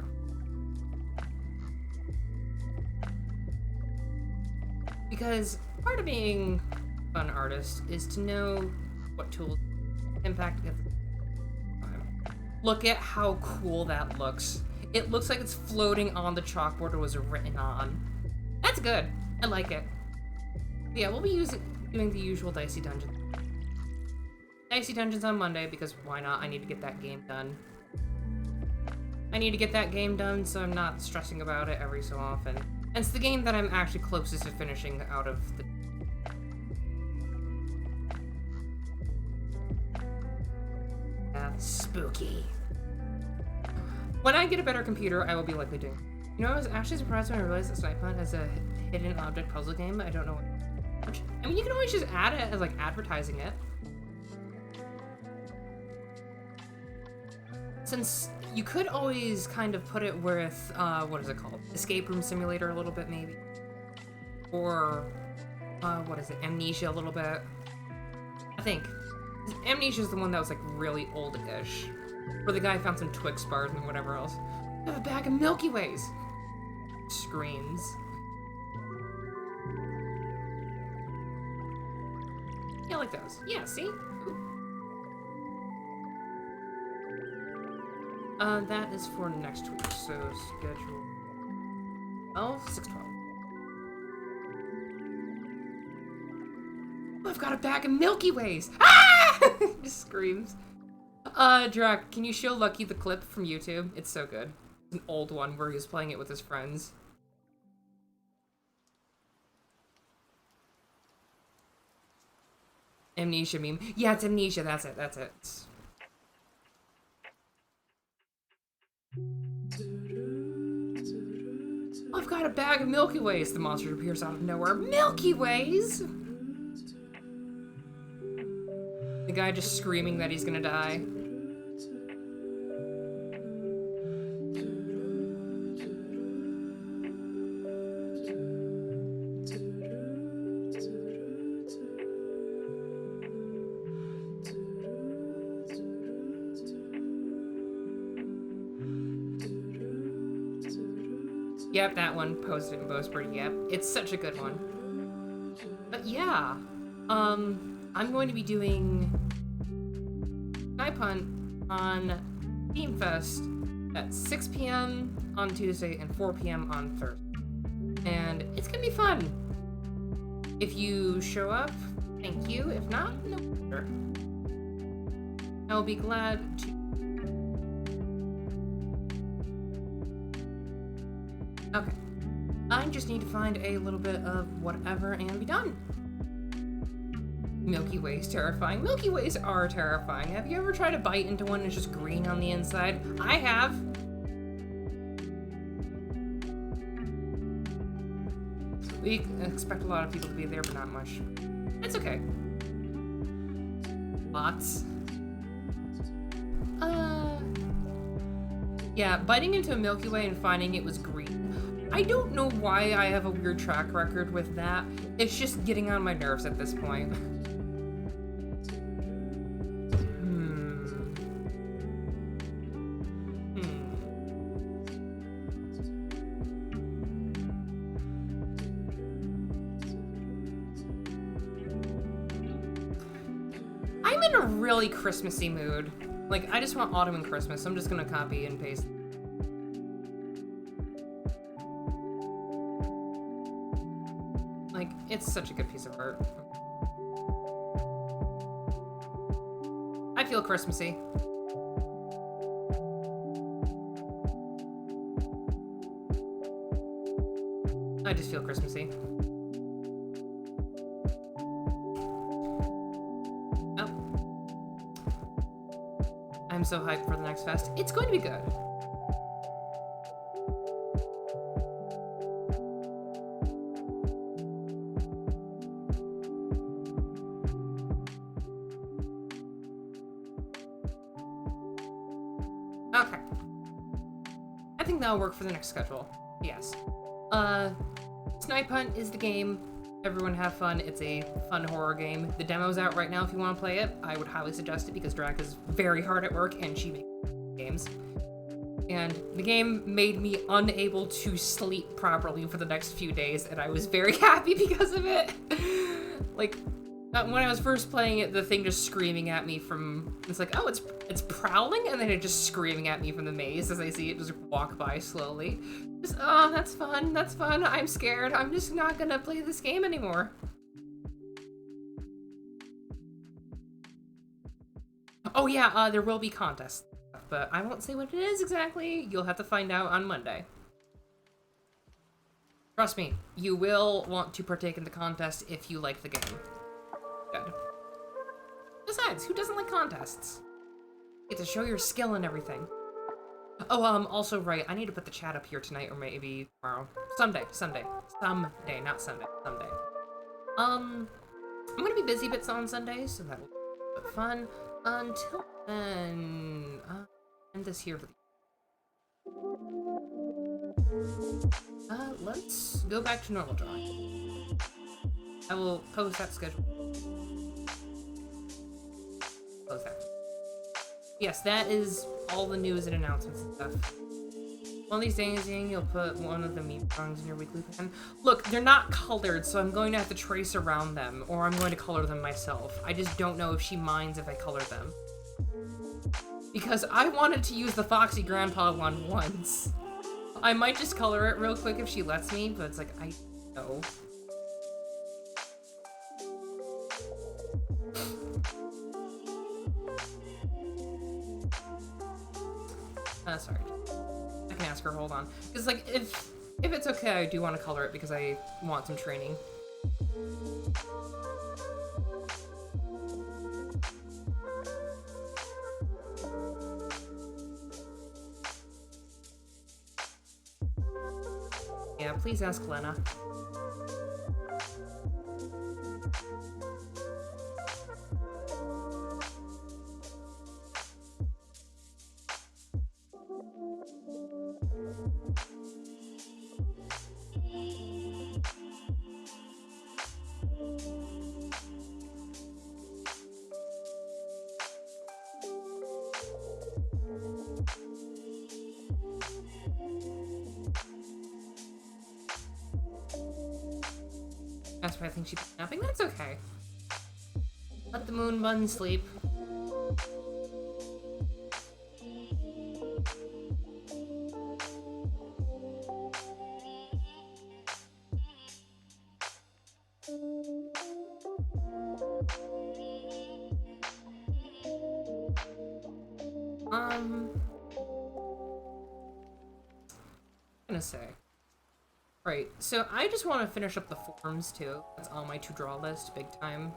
Because part of being a fun artist is to know what tools impact at the time. Look at how cool that looks. It looks like it's floating on the chalkboard it was written on. That's good. I like it. But yeah, we'll be doing the usual Dicey Dungeons. Dicey Dungeons on Monday because why not? I need to get that game done. I need to get that game done so I'm not stressing about it every so often. And it's the game that I'm actually closest to finishing out of the... Spooky. When I get a better computer, I will be likely doing... You know, I was actually surprised when I realized that Snipe Hunt has a hidden object puzzle game. I don't know what... I mean, you can always just add it as, like, advertising it. Since... You could always kind of put it with, what is it called? Escape Room Simulator a little bit, maybe. Or, what is it? Amnesia a little bit. I think. Amnesia's the one that was like really old-ish. Where the guy found some Twix bars and whatever else. I have a bag of Milky Ways! Screams. Yeah, I like those. Yeah, see? Ooh. That is for next week, so schedule 12, 6/12. Oh, I've got a bag of Milky Ways! Ah! Just screams. Drac, can you show Lucky the clip from YouTube? It's so good. It's an old one where he was playing it with his friends. Amnesia meme. Yeah, it's Amnesia, that's it, that's it. I've got a bag of Milky Ways. The monster appears out of nowhere. Milky Ways? The guy just screaming that he's gonna die. Yep, that one posted in Bowsport. Yep, it's such a good one. But yeah, I'm going to be doing Snipe Hunt on Theme Fest at 6 p.m. on Tuesday and 4 p.m. on Thursday. And it's gonna be fun. If you show up, thank you. If not, no wonder. I'll be glad to. Okay. I just need to find a little bit of whatever and be done. Milky Way's terrifying. Milky Ways are terrifying. Have you ever tried to bite into one that's just green on the inside? I have. We expect a lot of people to be there, but not much. It's okay. Lots. Yeah, biting into a Milky Way and finding it was green. I don't know why I have a weird track record with that. It's just getting on my nerves at this point. I'm in a really Christmassy mood. Like, I just want autumn and Christmas, so I'm just gonna copy and paste. Like, it's such a good piece of art. I feel Christmassy. I just feel Christmassy. I'm so hyped for the next fest. It's going to be good. Okay. I think that'll work for the next schedule. Yes. Snipe Hunt is the game. Everyone have fun. It's a fun horror game. The demo's out right now if you want to play it. I would highly suggest it because Drac is very hard at work and she makes games. And the game made me unable to sleep properly for the next few days, and I was very happy because of it. Like, when I was first playing it, the thing just screaming at me from... It's like, oh, it's prowling, and then it just screaming at me from the maze as I see it just walk by slowly. Just, oh, that's fun, that's fun. I'm scared. I'm just not gonna play this game anymore. Oh yeah, there will be contests, but I won't say what it is exactly. You'll have to find out on Monday. Trust me, you will want to partake in the contest if you like the game. Good. Besides, who doesn't like contests? You get to show your skill and everything. Oh, also, right, I need to put the chat up here tonight, or maybe tomorrow. Someday, not Sunday, someday. I'm gonna be busy bits on Sundays, so that'll be fun. Until then, end this here for the... let's go back to normal drawing. I will post that schedule. Yes, that is all the news and announcements and stuff. One of these days, you'll put one of the meme songs in your weekly plan. Look, they're not colored, so I'm going to have to trace around them, or I'm going to color them myself. I just don't know if she minds if I color them. Because I wanted to use the Foxy Grandpa one once. I might just color it real quick if she lets me, but it's like, I don't know. Sorry. I can ask her, hold on. Because, like, if it's okay, I do want to color it because I want some training. Yeah, please ask Lena. That's why I think she's napping. That's okay. Let the moon bun sleep. I'm gonna say. Right, so I just want to finish up the forms too. That's on my to-draw list, big time.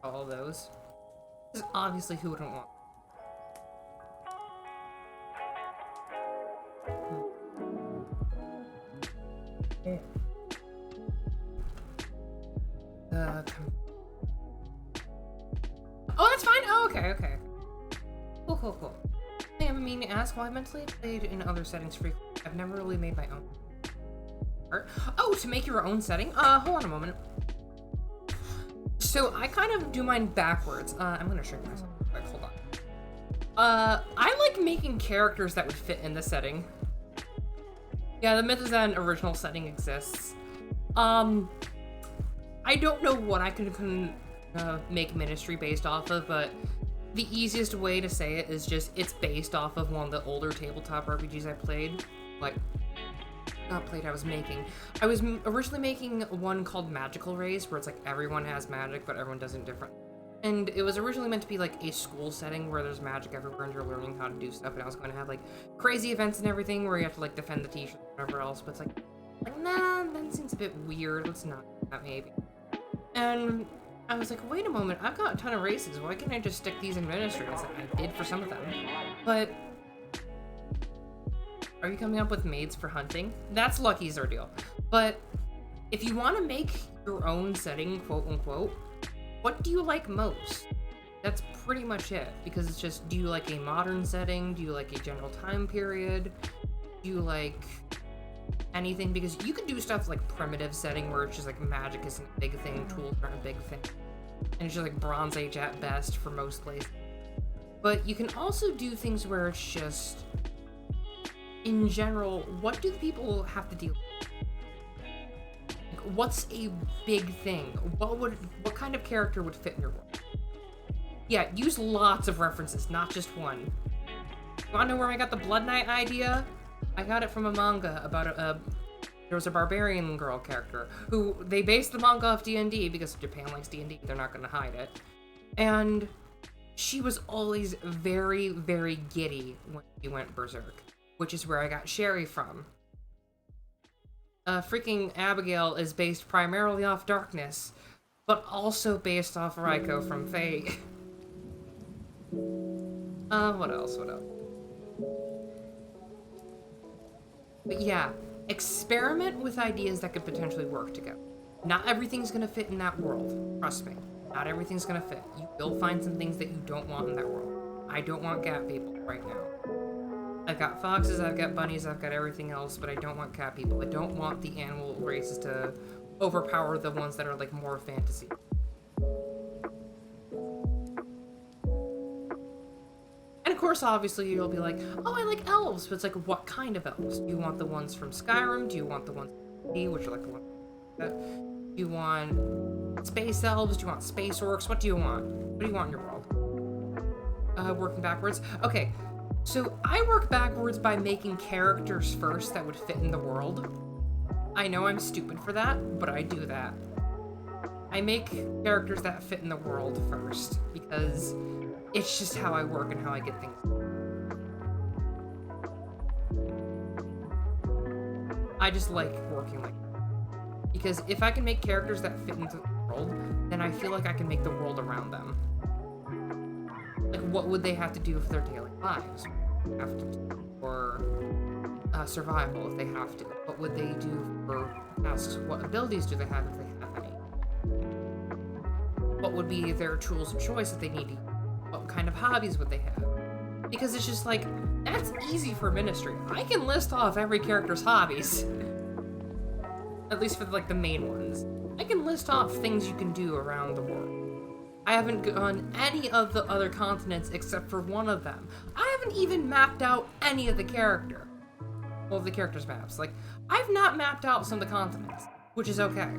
All of those. Because obviously, who wouldn't want? Oh, that's fine. Oh, okay. Cool. I mean to ask why I mentally played in other settings frequently. I've never really made my own. Oh, to make your own setting? Hold on a moment. So I kind of do mine backwards. I'm gonna shrink myself. Quick, hold on. I like making characters that would fit in the setting. Yeah, the myth is that an original setting exists. I don't know what I can make Ministry based off of, but the easiest way to say it is just it's based off of one of the older tabletop RPGs I played. I was making. I was originally making one called Magical Rays, where it's like everyone has magic, but everyone does it different. And it was originally meant to be like a school setting where there's magic everywhere and you're learning how to do stuff, and I was going to have like crazy events and everything where you have to like defend the t-shirt and whatever else, but it's like, nah, that seems a bit weird, let's not do that maybe. And I was like, wait a moment, I've got a ton of races, why can't I just stick these in Ministry? It's like, I did for some of them. But are you coming up with maids for hunting? That's Lucky's ordeal. But if you want to make your own setting, quote unquote, what do you like most? That's pretty much it. Because it's just, do you like a modern setting? Do you like a general time period? Do you like anything? Because you could do stuff like primitive setting where it's just like magic isn't a big thing, tools aren't a big thing. And it's just like Bronze Age at best for most places. But you can also do things where it's just, in general, what do the people have to deal with? Like, what's a big thing? What kind of character would fit in your world? Yeah, use lots of references, not just one. You wanna know where I got the Blood Knight idea? I got it from a manga about there was a barbarian girl character who they based the manga off D&D because Japan likes D&D, they're not gonna hide it. And she was always very, very giddy when she went berserk, which is where I got Sherry from. Freaking Abigail is based primarily off Darkness, but also based off Raiko from Fate. What else? But yeah, experiment with ideas that could potentially work together. Not everything's gonna fit in that world. Trust me. Not everything's gonna fit. You will find some things that you don't want in that world. I don't want cat people right now. I've got foxes, I've got bunnies, I've got everything else, but I don't want cat people. I don't want the animal races to overpower the ones that are like more fantasy. And of course, course, obviously, you'll be like, oh, I like elves, but it's like, what kind of elves? Do you want the ones from Skyrim? Do you want the ones from D, which are like the ones do you want space elves? Do you want space orcs? What do you want? What do you want in your world? Working backwards. Okay, so I work backwards by making characters first that would fit in the world. I know I'm stupid for that, but I do that. I make characters that fit in the world first, because it's just how I work and how I get things. I just like working like that. Because if I can make characters that fit into the world, then I feel like I can make the world around them. Like, what would they have to do for their daily lives? Have to do for survival if they have to. What would they do for tasks? What abilities do they have if they have any? What would be their tools of choice if they need to use? What kind of hobbies would they have? Because it's just like, that's easy for Ministry. I can list off every character's hobbies. At least for like the main ones. I can list off things you can do around the world. I haven't gone any of the other continents except for one of them. I haven't even mapped out any of the character. Well, the character's maps. Like, I've not mapped out some of the continents, which is okay.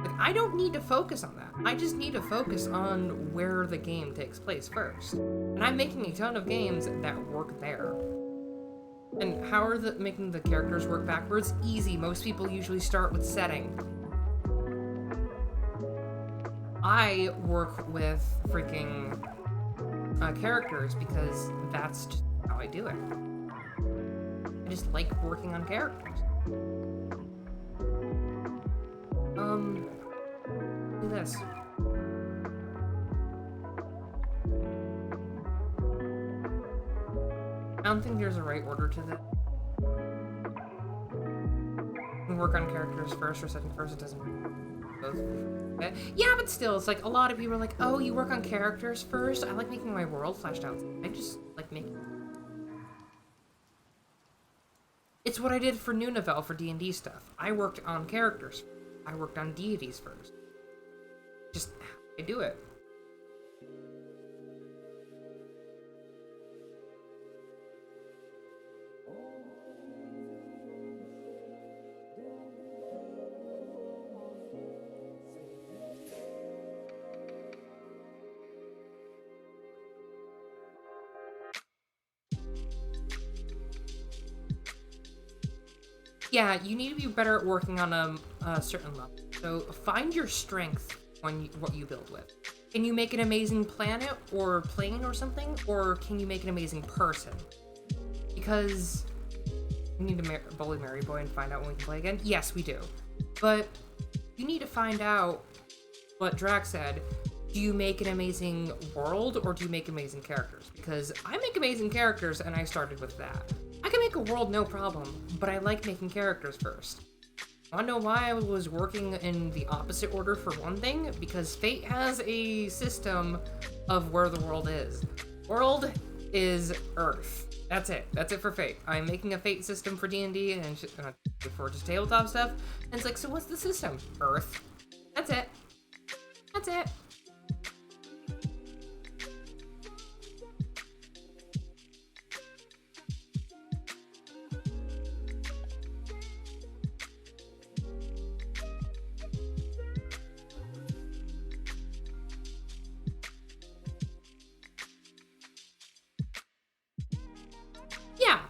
Like, I don't need to focus on that. I just need to focus on where the game takes place first. And I'm making a ton of games that work there. And how are making the characters work backwards? Easy. Most people usually start with setting. I work with freaking characters because that's just how I do it. I just like working on characters. Do this. I don't think there's a right order to this. You work on characters first or setting first, it doesn't both. Okay. Yeah, but still, it's like a lot of people are like, oh, you work on characters first? I like making my world fleshed out. I just like making. It's what I did for Nunaville for D&D stuff. I worked on characters. I worked on deities first. Just how I do it. Yeah, you need to be better at working on a certain level. So find your strength when what you build with. Can you make an amazing planet or plane or something? Or can you make an amazing person? Because we need to bully Mary Boy and find out when we can play again. Yes, we do. But you need to find out what Drax said. Do you make an amazing world or do you make amazing characters? Because I make amazing characters and I started with that. I can make a world no problem, but I like making characters first. Wanna know why I was working in the opposite order for one thing? Because Fate has a system of where the world is. World is Earth. That's it. That's it for Fate. I'm making a Fate system for D&D and for just tabletop stuff. And it's like, so what's the system? Earth. That's it. That's it.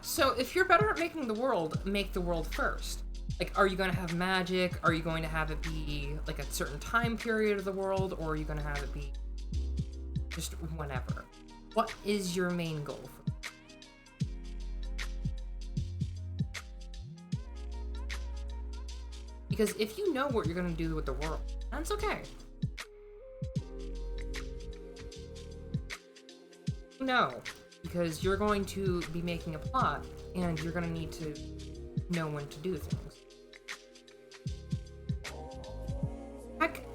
So if you're better at making the world, make the world first. Like, are you going to have magic? Are you going to have it be like a certain time period of the world? Or are you going to have it be just whenever? What is your main goal for it? Because if you know what you're going to do with the world, that's okay. No. Because you're going to be making a plot, and you're going to need to know when to do things. Heck,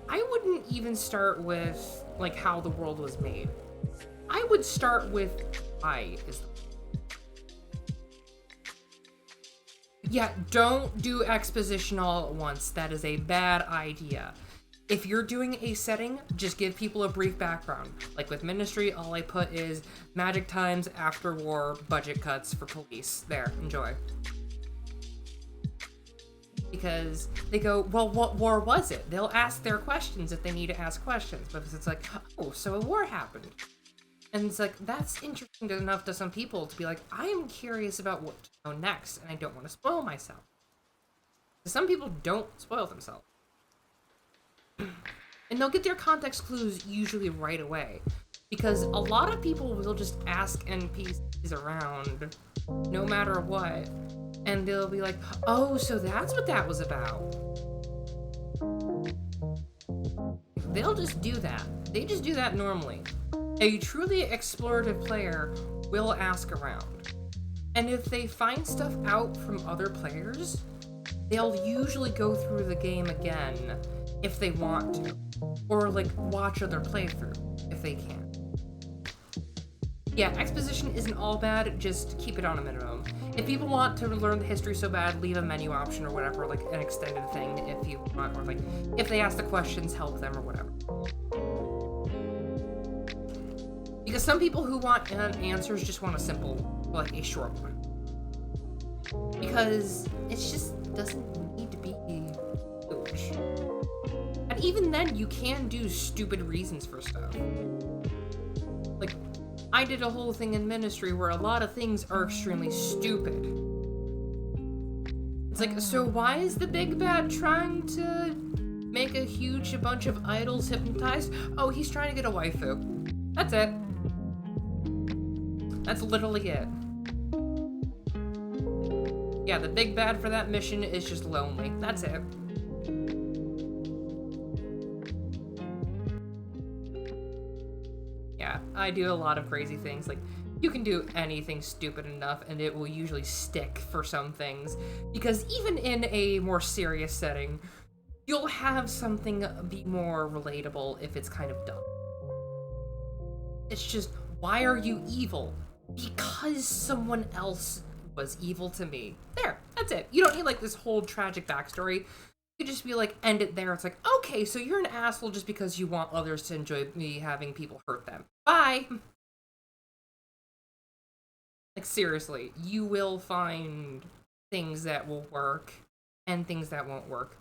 I wouldn't even start with, like, how the world was made. I would start with why is the... Yeah, don't do exposition all at once. That is a bad idea. if you're doing a setting, just give people a brief background. Like with Ministry, all I put is magic times, after war, budget cuts for police. There, enjoy. Because they go, well, what war was it? They'll ask their questions if they need to ask questions. But it's like, oh, so a war happened. And it's like, that's interesting enough to some people to be like, I am curious about what to know next, and I don't want to spoil myself. Some people don't spoil themselves. And they'll get their context clues usually right away. Because a lot of people will just ask NPCs around, no matter what. And they'll be like, oh, so that's what that was about. They'll just do that. They just do that normally. A truly explorative player will ask around. And if they find stuff out from other players, they'll usually go through the game again if they want to. Or, like, watch other playthrough if they can. Yeah, exposition isn't all bad, just keep it on a minimum. If people want to learn the history so bad, leave a menu option or whatever, like an extended thing if you want, or like, if they ask the questions, help them or whatever. Because some people who want answers just want a simple, like a short one. Because it just doesn't need to be huge. And even then, you can do stupid reasons for stuff. Like, I did a whole thing in Ministry where a lot of things are extremely stupid. It's like, so why is the big bad trying to make a huge bunch of idols hypnotized? Oh, he's trying to get a waifu. That's it. That's literally it. Yeah, the big bad for that mission is just lonely. That's it. Yeah, I do a lot of crazy things. Like, you can do anything stupid enough and it will usually stick for some things. Because even in a more serious setting, you'll have something be more relatable if it's kind of dumb. It's just, why are you evil? Because someone else was evil to me. There, that's it. You don't need like this whole tragic backstory. You just be like, end it there. It's like, okay, so you're an asshole just because you want others to enjoy me having people hurt them. Bye! Like, seriously, you will find things that will work and things that won't work.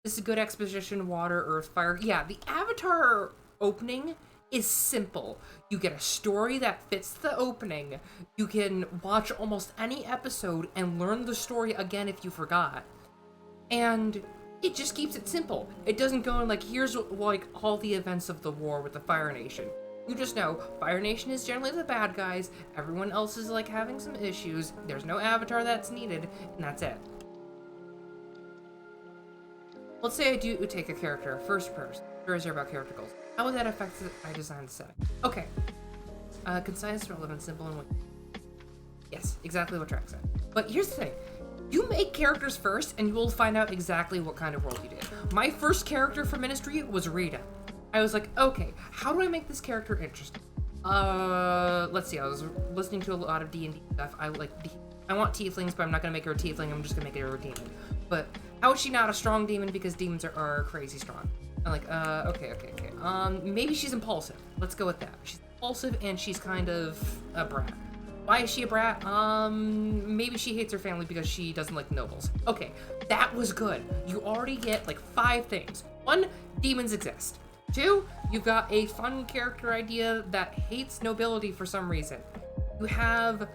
This is good exposition, water, earth, fire. Yeah, the Avatar opening is simple. You get a story that fits the opening. You can watch almost any episode and learn the story again if you forgot. And it just keeps it simple. It doesn't go in like, here's like all the events of the war with the Fire Nation. You just know Fire Nation is generally the bad guys, everyone else is like having some issues, there's no avatar that's needed, and that's it. Let's say I do take a character, first person, curious about character goals. How would that affect my design setting? Okay. Concise, relevant, simple, and yes, exactly what Track said. But here's the thing. You make characters first, and you will find out exactly what kind of world you did. My first character for Ministry was Rita. I was like, okay, how do I make this character interesting? Let's see, I was listening to a lot of D&D stuff. I want tieflings, but I'm not gonna make her a tiefling, I'm just gonna make her a demon. But how is she not a strong demon? Because demons are crazy strong. I'm like, okay. Maybe she's impulsive. Let's go with that. She's impulsive, and she's kind of a brat. Why is she a brat? Maybe she hates her family because she doesn't like nobles. Okay, that was good. You already get like 5 things. 1, demons exist. 2, you've got a fun character idea that hates nobility for some reason. You have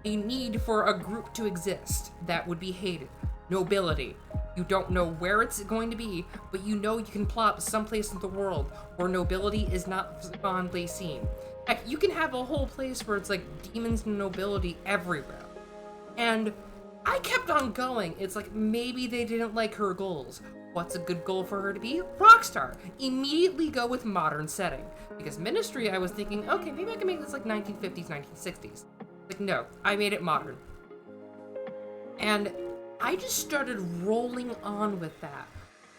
a need for a group to exist that would be hated. Nobility. You don't know where it's going to be, but you know you can plop someplace in the world where nobility is not fondly seen. Heck, you can have a whole place where it's like demons and nobility everywhere. And I kept on going. It's like, maybe they didn't like her goals. What's a good goal for her to be? Rockstar. Immediately go with modern setting. Because Ministry, I was thinking, okay, maybe I can make this like 1950s, 1960s. Like, no, I made it modern. And I just started rolling on with that.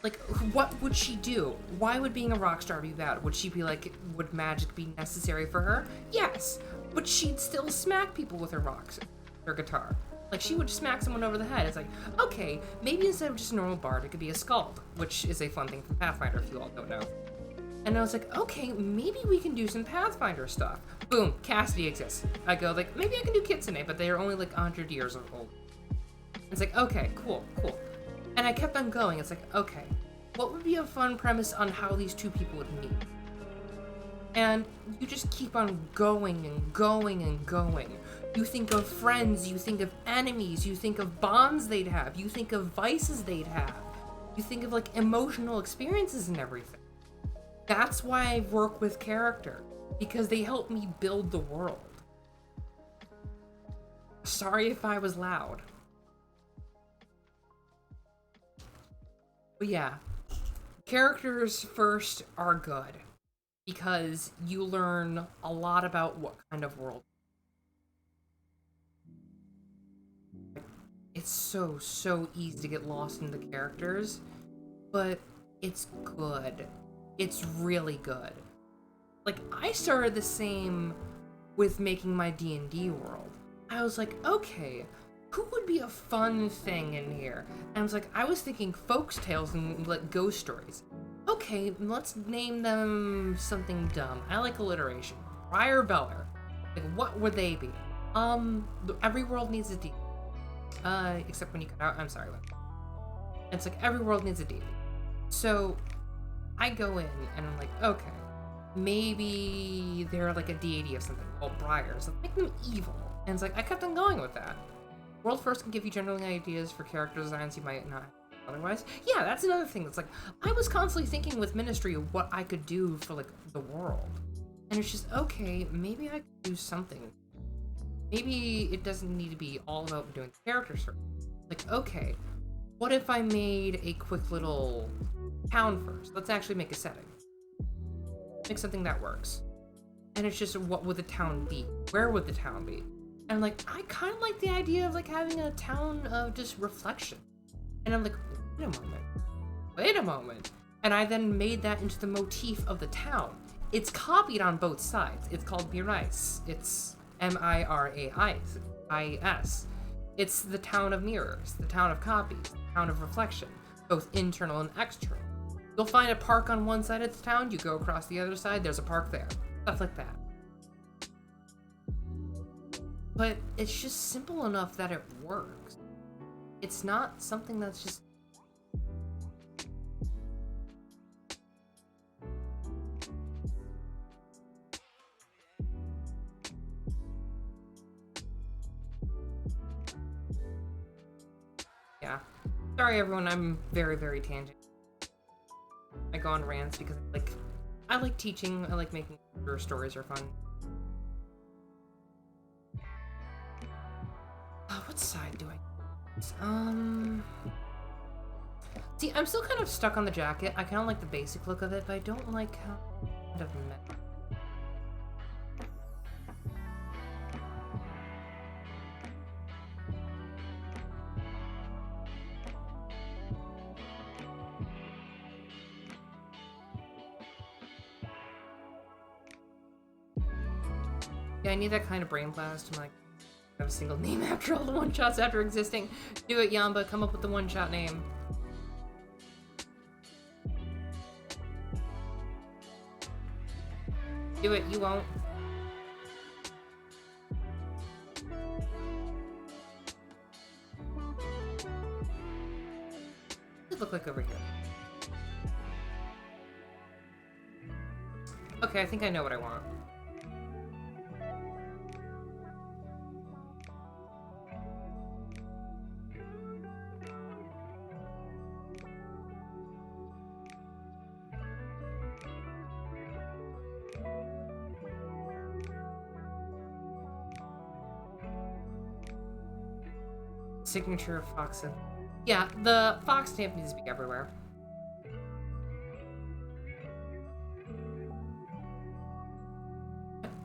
Like, what would she do? Why would being a rock star be bad? Would she be like, would magic be necessary for her? Yes, but she'd still smack people with her rocks, her guitar. Like, she would smack someone over the head. It's like, okay, maybe instead of just a normal bard, it could be a skald, which is a fun thing from Pathfinder, if you all don't know. And I was like, okay, maybe we can do some Pathfinder stuff. Boom, Cassidy exists. I go, like, maybe I can do Kitsune, but they are only, like, 100 years old. It's like, okay, cool. And I kept on going. It's like, okay, what would be a fun premise on how these two people would meet? And you just keep on going and going and going. You think of friends, you think of enemies, you think of bonds they'd have, you think of vices they'd have, you think of like emotional experiences and everything. That's why I work with character, because they help me build the world. Sorry if I was loud. But yeah, characters first are good, because you learn a lot about what kind of world. It's so easy to get lost in the characters, but it's good. It's really good. Like, I started the same with making my D&D world. I was like, okay, who would be a fun thing in here? And I was like, I was thinking folks tales and like ghost stories. Okay, let's name them something dumb. I like alliteration. Briar Beller. Like, what would they be? Every world needs a D. Except when you cut out, I'm sorry. It's like every world needs a deity. So I go in and I'm like, okay, maybe they're like a deity of something called Briars. So make them evil. And it's like, I kept on going with that. World First can give you generally ideas for character designs you might not have otherwise. Yeah, that's another thing that's like, I was constantly thinking with Ministry of what I could do for like the world. And it's just, okay, maybe I could do something. Maybe it doesn't need to be all about doing character search. Like, okay, what if I made a quick little town first? Let's actually make a setting. Make something that works. And it's just, what would the town be? Where would the town be? And I'm like, I kind of like the idea of like having a town of just reflection. And I'm like, wait a moment. And I then made that into the motif of the town. It's copied on both sides. It's called Mirais. It's Mirais. It's the town of mirrors, the town of copies, the town of reflection, both internal and external. You'll find a park on one side of the town, you go across the other side, there's a park there. Stuff like that. But it's just simple enough that it works. It's not something that's just... Yeah. Sorry everyone, I'm very tangent. I go on rants because I like teaching, I like making sure stories are fun. What side do I use? See, I'm still kind of stuck on the jacket. I kind of like the basic look of it, but I don't like how kind of metal. Yeah, I need that kind of brain blast to like have a single name after all the one-shots after existing. Do it, Yamba. Come up with the one-shot name. Do it. You won't. What does it look like over here? Okay, I think I know what I want. Signature of Fox. Yeah, the Fox stamp needs to be everywhere.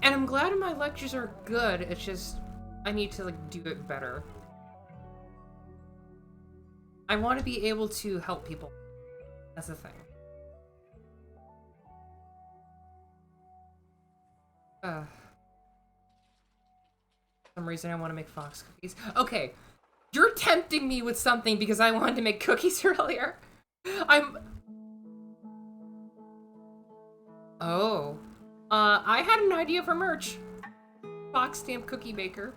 And I'm glad my lectures are good, it's just, I need to like do it better. I want to be able to help people. That's the thing. some reason I want to make fox cookies. Okay, you're tempting me with something because I wanted to make cookies earlier. Oh. I had an idea for merch. Fox stamp cookie maker.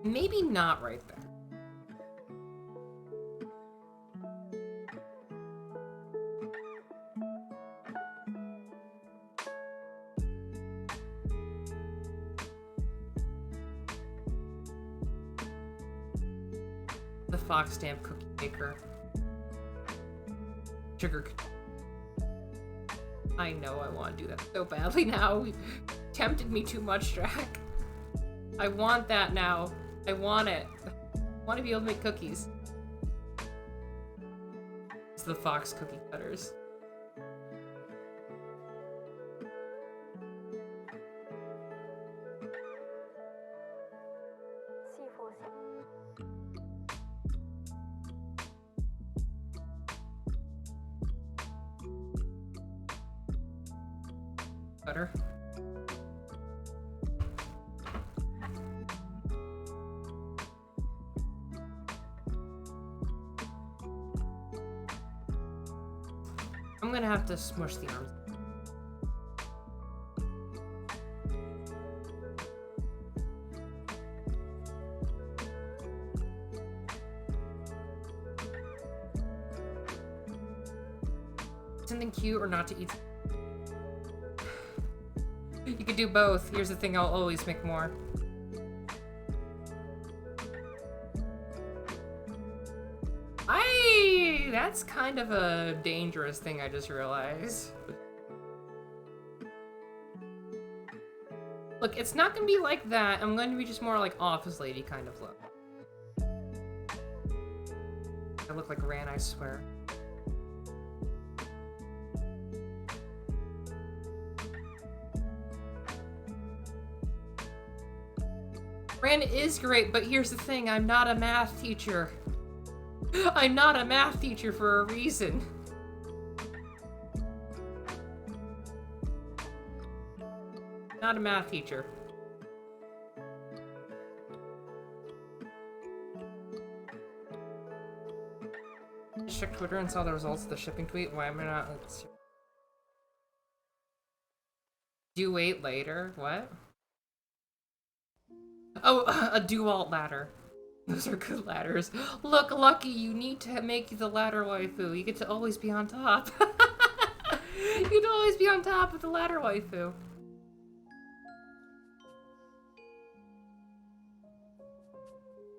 Maybe not right there. The fox stamp cookie maker. Sugar cookie. I know I want to do that so badly now. You tempted me too much, Jack. I want that now. I want it. I want to be able to make cookies. It's the fox cookie cutters. Butter. I'm gonna have to smush the arms. Something cute or not to eat. You could do both. Here's the thing, I'll always make more. That's kind of a dangerous thing I just realized. Look, it's not gonna be like that. I'm going to be just more like office lady kind of look. I look like Ran, I swear. Ran is great, but here's the thing, I'm not a math teacher. I'm not a math teacher for a reason. Not a math teacher. Just checked Twitter and saw the results of the shipping tweet. Why am I not? Do wait later? What? Oh, a do-alt ladder. Those are good ladders. Look, Lucky, you need to make the ladder waifu. You get to always be on top. You get to always be on top of the ladder waifu.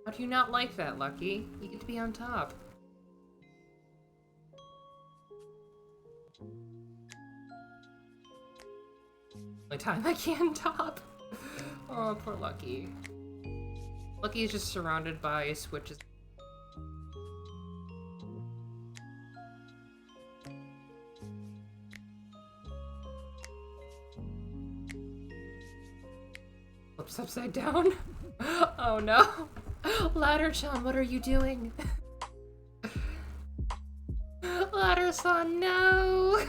How do you not like that, Lucky? You get to be on top. Only time I can top. Oh, poor Lucky. Lucky is just surrounded by switches. Flips upside down. Oh no. Ladder-chan, what are you doing? Ladder-san, no!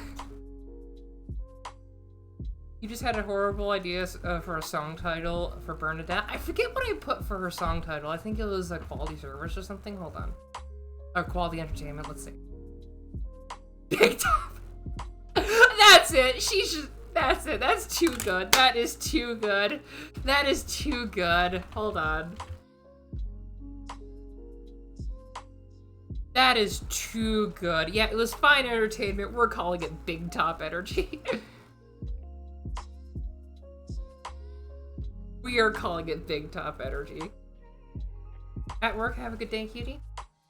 You just had a horrible idea for a song title for Bernadette. I forget what I put for her song title. I think it was like Quality Service or something. Hold on. Or Quality Entertainment. Let's see. Big Top. That's it. She's just. That's it. That's too good. That is too good. That is too good. Hold on. That is too good. Yeah, it was Fine Entertainment. We're calling it Big Top Energy. We are calling it Big Top Energy. At work, have a good day, cutie.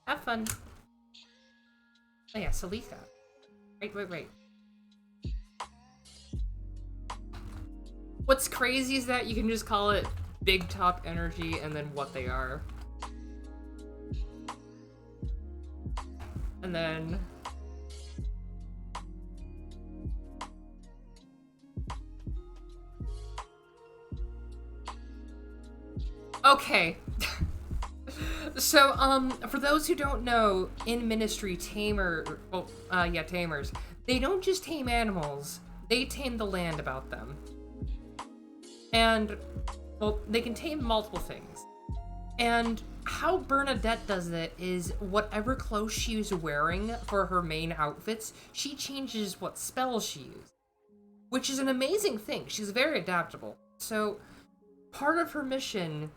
Have fun. Oh yeah, Salika. Wait. What's crazy is that you can just call it Big Top Energy and then what they are. And then... Okay. So, for those who don't know, in Ministry, tamers, they don't just tame animals, they tame the land about them. And, well, they can tame multiple things. And how Bernadette does it is whatever clothes she's wearing for her main outfits, she changes what spells she uses. Which is an amazing thing. She's very adaptable. So, part of her mission,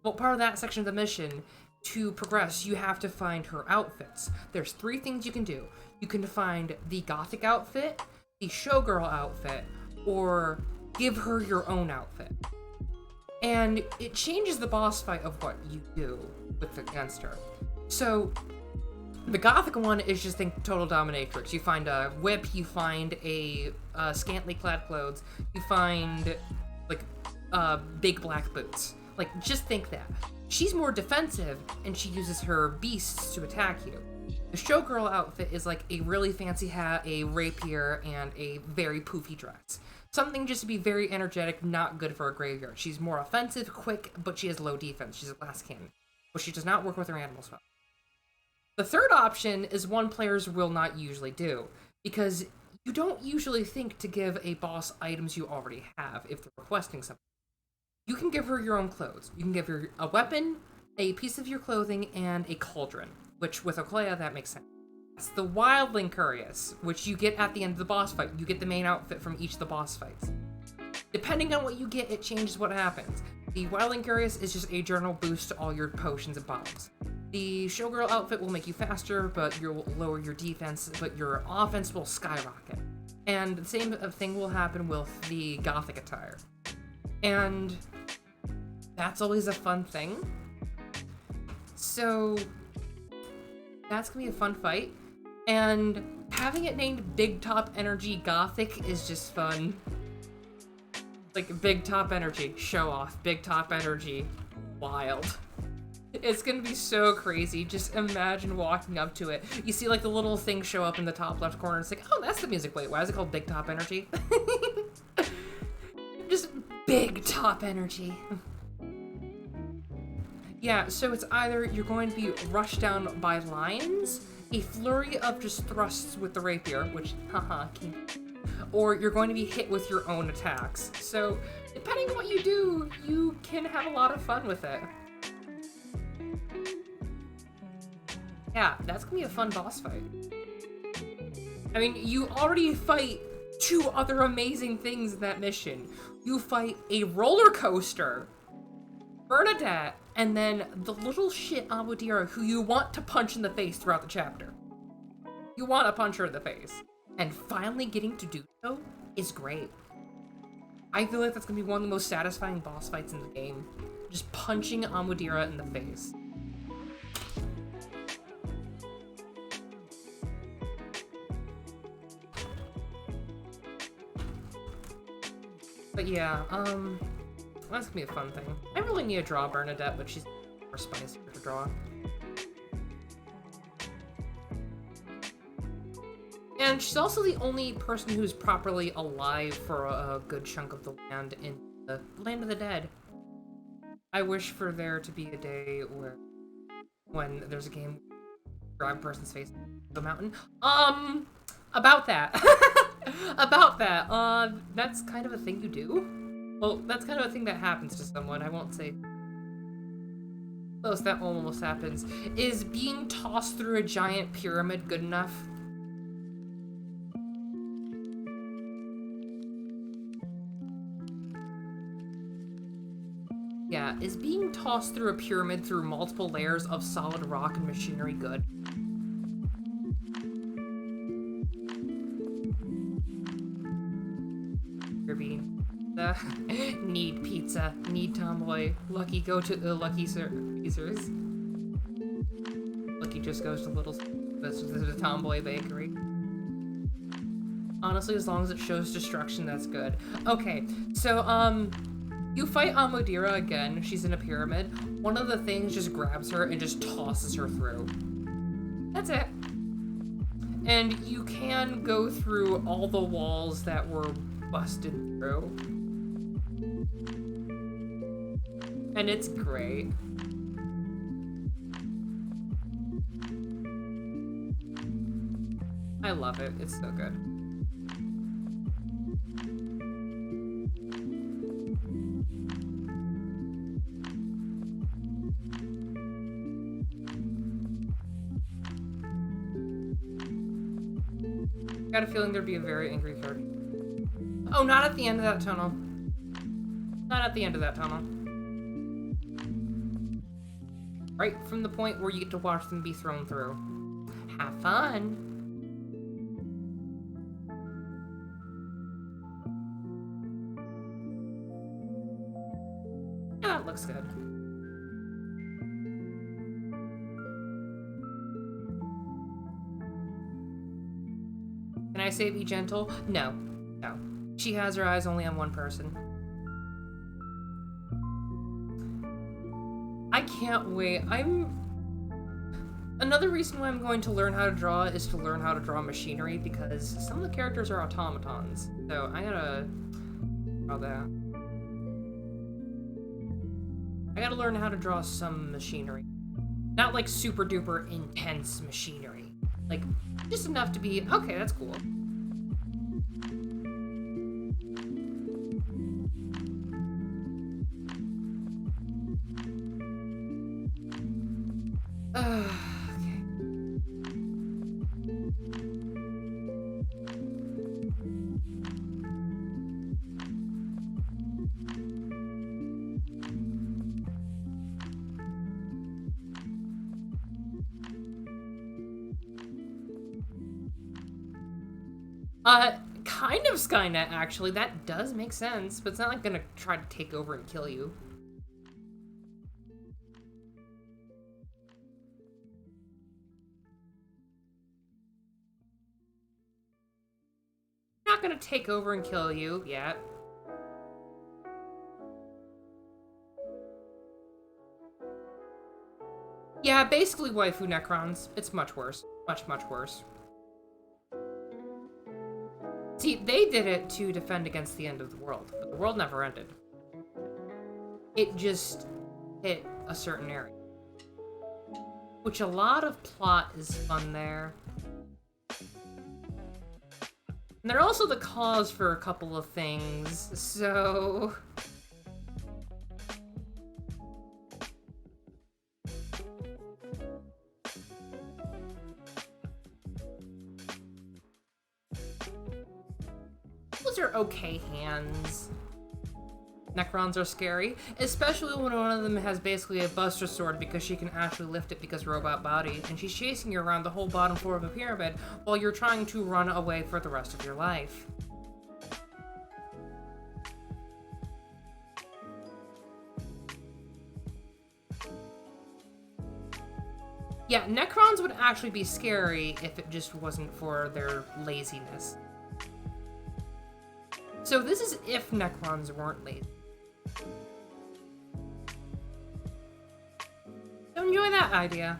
well, part of that section of the mission, to progress, you have to find her outfits. There's 3 things you can do. You can find the gothic outfit, the showgirl outfit, or give her your own outfit. And it changes the boss fight of what you do against her. So, the gothic one is just think total dominatrix. You find a whip, you find a scantily clad clothes, you find, like, big black boots. Like, just think that. She's more defensive, and she uses her beasts to attack you. The showgirl outfit is like a really fancy hat, a rapier, and a very poofy dress. Something just to be very energetic, not good for a graveyard. She's more offensive, quick, but she has low defense. She's a glass cannon. But she does not work with her animals well. The third option is one players will not usually do, because you don't usually think to give a boss items you already have if they're requesting something. You can give her your own clothes. You can give her a weapon, a piece of your clothing, and a cauldron, which with Oklea, that makes sense. It's the Wildling Curious, which you get at the end of the boss fight. You get the main outfit from each of the boss fights. Depending on what you get, it changes what happens. The Wildling Curious is just a general boost to all your potions and bombs. The Showgirl outfit will make you faster, but you'll lower your defense, but your offense will skyrocket. And the same thing will happen with the Gothic attire. And that's always a fun thing. So that's gonna be a fun fight. And having it named Big Top Energy Gothic is just fun. Like, Big Top Energy, show off. Big Top Energy, wild. It's gonna be so crazy. Just imagine walking up to it. You see, like, the little thing show up in the top left corner. It's like, oh, that's the music. Wait, why is it called Big Top Energy? Just Big Top Energy. Yeah, so it's either you're going to be rushed down by lions, a flurry of just thrusts with the rapier, which, haha, or you're going to be hit with your own attacks. So, depending on what you do, you can have a lot of fun with it. Yeah, that's gonna be a fun boss fight. I mean, you already fight 2 other amazing things in that mission. You fight a roller coaster, Bernadette, and then the little shit Amudira who you want to punch in the face throughout the chapter. You want to punch her in the face. And finally getting to do so is great. I feel like that's gonna be one of the most satisfying boss fights in the game. Just punching Amudira in the face. But yeah, that's gonna be a fun thing. I really need to draw Bernadette, but she's more spicier to draw. And she's also the only person who's properly alive for a good chunk of the land in the Land of the Dead. I wish for there to be a day where, when there's a game, drive a person's face to the mountain. About that. About that, that's kind of a thing you do? Well, that's kind of a thing that happens to someone, I won't say close, that almost happens. Is being tossed through a giant pyramid good enough? Yeah, is being tossed through a pyramid through multiple layers of solid rock and machinery good? Need pizza, need tomboy, Lucky go to the Lucky Caesars. Lucky just goes to the tomboy bakery. Honestly, as long as it shows destruction, that's good. Okay, so, you fight Amudira again, she's in a pyramid. One of the things just grabs her and just tosses her through. That's it. And you can go through all the walls that were busted through. And it's great. I love it. It's so good. Got a feeling there'd be a very angry character. Oh, not at the end of that tunnel. Not at the end of that tunnel. Right from the point where you get to watch them be thrown through. Have fun! Yeah, that looks good. Can I say be gentle? No. No. She has her eyes only on one person. I can't wait. Another reason why I'm going to learn how to draw is to learn how to draw machinery, because some of the characters are automatons. So I gotta draw that. I gotta learn how to draw some machinery. Not like super duper intense machinery. Like, just enough to be, okay, that's cool. Kind of Skynet, actually. That does make sense, but it's not like gonna try to take over and kill you. Not gonna take over and kill you yet. Yeah, basically waifu Necrons. It's much worse. Much, much worse. See, they did it to defend against the end of the world, but the world never ended. It just hit a certain area. Which a lot of plot is fun there. And they're also the cause for a couple of things, so... Those are okay hands. Necrons are scary, especially when one of them has basically a buster sword because she can actually lift it because robot body, and she's chasing you around the whole bottom floor of a pyramid while you're trying to run away for the rest of your life. Yeah, Necrons would actually be scary if it just wasn't for their laziness. So this is if Necrons weren't lazy. So enjoy that idea.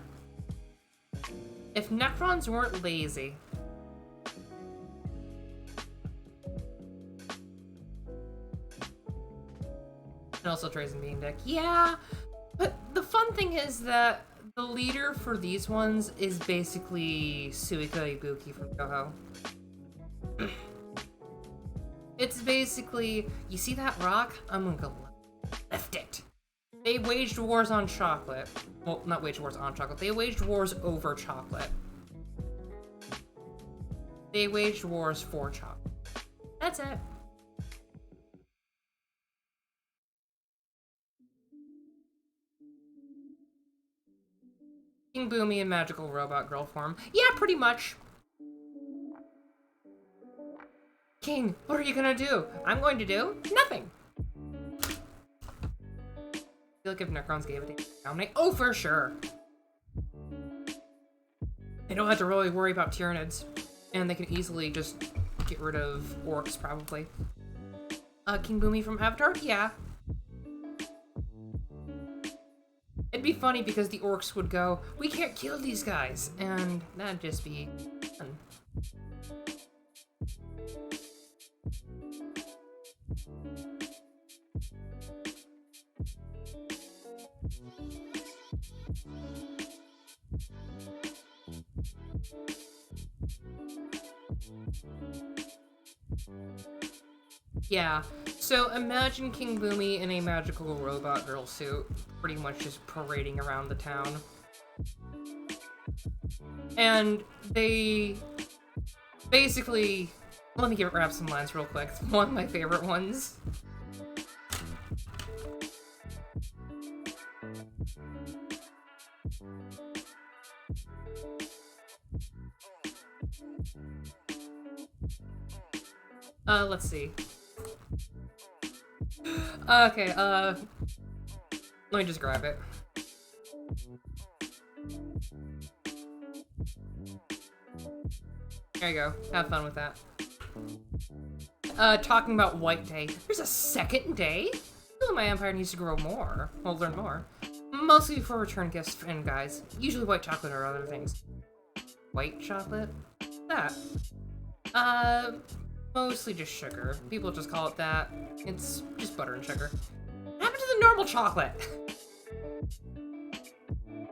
If Necrons weren't lazy. And also Trazen being dick. Yeah, but the fun thing is that the leader for these ones is basically Suiko Ibuki from Touhou. It's basically, you see that rock? I'm gonna go lift it. They waged wars on chocolate. Well, not waged wars on chocolate. They waged wars over chocolate. They waged wars for chocolate. That's it. King Boomy in magical robot girl form. Yeah, pretty much. King, what are you gonna do? I'm going to do nothing. I feel like if Necrons gave it to dominate, oh, for sure. They don't have to really worry about Tyranids, and they can easily just get rid of orcs, probably. King Boomy from Avatar? Yeah. It'd be funny because the orcs would go, we can't kill these guys, and that'd just be fun. Yeah, so imagine King Boomy in a magical robot girl suit, pretty much just parading around the town. And they basically... Let me grab some lines real quick. It's one of my favorite ones. Let's see. Okay, let me just grab it. There you go. Have fun with that. Talking about White Day. There's a second day? I feel like my empire needs to grow more. Well, learn more. Mostly for return gifts and guys. Usually white chocolate or other things. White chocolate? That. Mostly just sugar. People just call it that. It's just butter and sugar. What happened to the normal chocolate?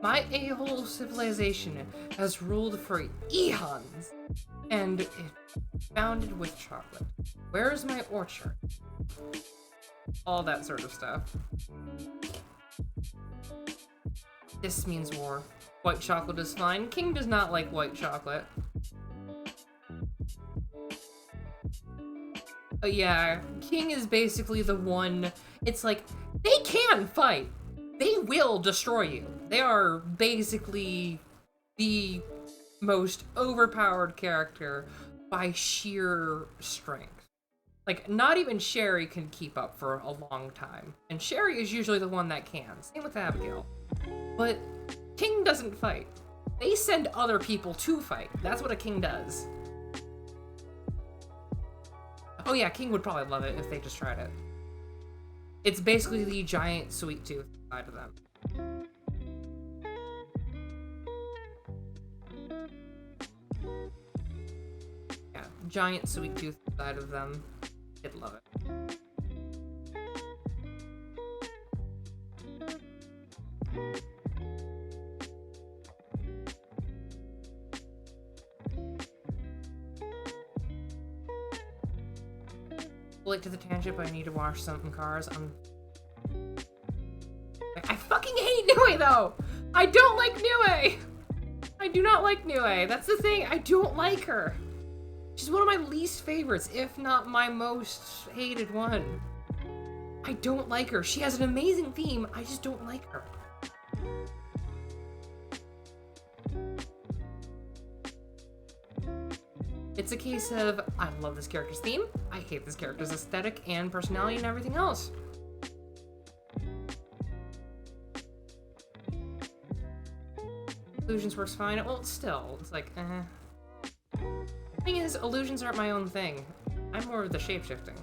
My a-hole civilization has ruled for eons, and it's founded with chocolate. Where is my orchard? All that sort of stuff. This means war. White chocolate is fine. King does not like white chocolate. But yeah, King is basically the one... It's like, they can fight. They will destroy you. They are basically the most overpowered character by sheer strength. Like, not even Sherry can keep up for a long time. And Sherry is usually the one that can. Same with Abigail. But King doesn't fight. They send other people to fight. That's what a king does. Oh yeah, King would probably love it if they just tried it. It's basically the giant sweet tooth side of them. Yeah, giant sweet tooth side of them. They'd love it. Late to the tangent, but I need to wash some cars. I fucking hate Nue, though! I don't like Nue! I do not like Nue. That's the thing. I don't like her. She's one of my least favorites, if not my most hated one. I don't like her. She has an amazing theme. I just don't like her. It's a case of, I love this character's theme, I hate this character's aesthetic and personality and everything else. Illusions works fine. Well, still, it's like, Thing is, illusions aren't my own thing. I'm more of the shape-shifting.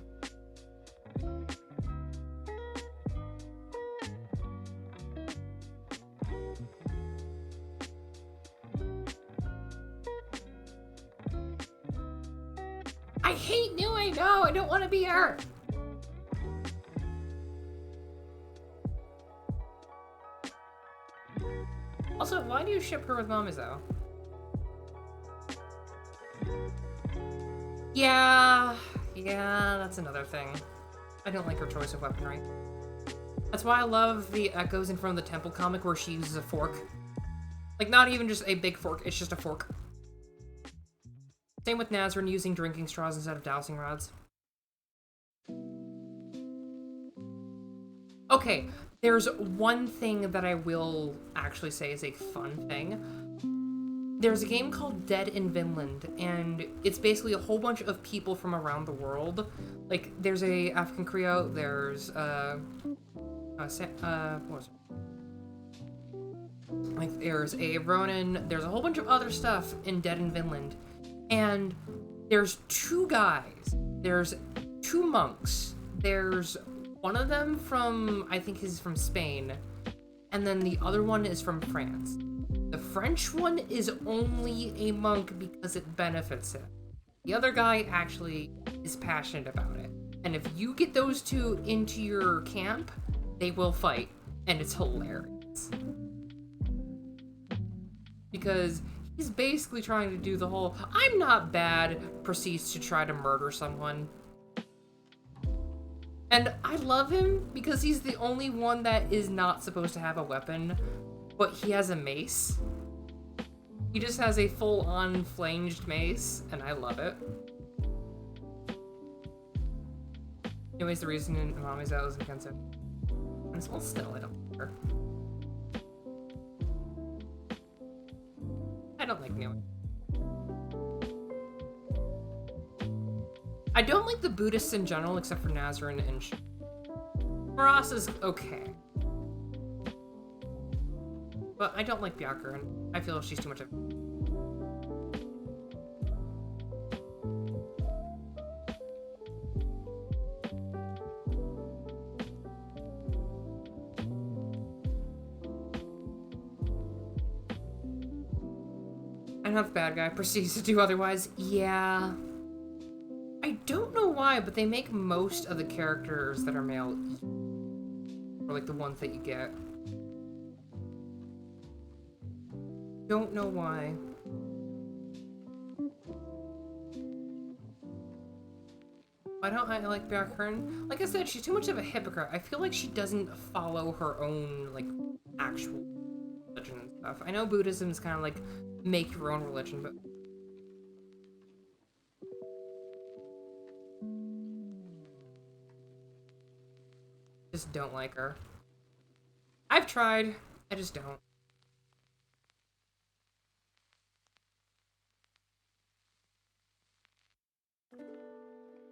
I hate Nue! No, I don't want to be her! Also, why do you ship her with Mamizo? Yeah, that's another thing. I don't like her choice of weaponry. That's why I love the Echoes in Front of the Temple comic where she uses a fork. Like, not even just a big fork, it's just a fork. Same with Nazrin using drinking straws instead of dowsing rods. Okay, there's one thing that I will actually say is a fun thing. There's a game called Dead in Vinland, and it's basically a whole bunch of people from around the world. Like, there's a African Creole, there's, what was it? Like, there's a Ronin, there's a whole bunch of other stuff in Dead in Vinland. And there's two guys, there's two monks, there's one of them from, I think he's from Spain, and then the other one is from France. The French one is only a monk because it benefits him. The other guy actually is passionate about it. And if you get those two into your camp, they will fight, and it's hilarious. Because He's basically trying to do the whole, I'm not bad, proceeds to try to murder someone. And I love him because he's the only one that is not supposed to have a weapon, but he has a mace. He just has a full-on flanged mace, and I love it. Anyways, the reason Mommy's out is because of... Well, still, I don't care. I don't like Mew. I don't like the Buddhists in general, except for Nazarene and Maras is okay. But I don't like Byakuren. I feel she's too much of... And how the bad guy proceeds to do otherwise. Yeah. I don't know why, but they make most of the characters that are male or like the ones that you get. Don't know why. Why don't I like Byakuren? Like I said, she's too much of a hypocrite. I feel like she doesn't follow her own, like, actual religion and stuff. I know Buddhism is kind of like, make your own religion, but... Just don't like her. I've tried. I just don't.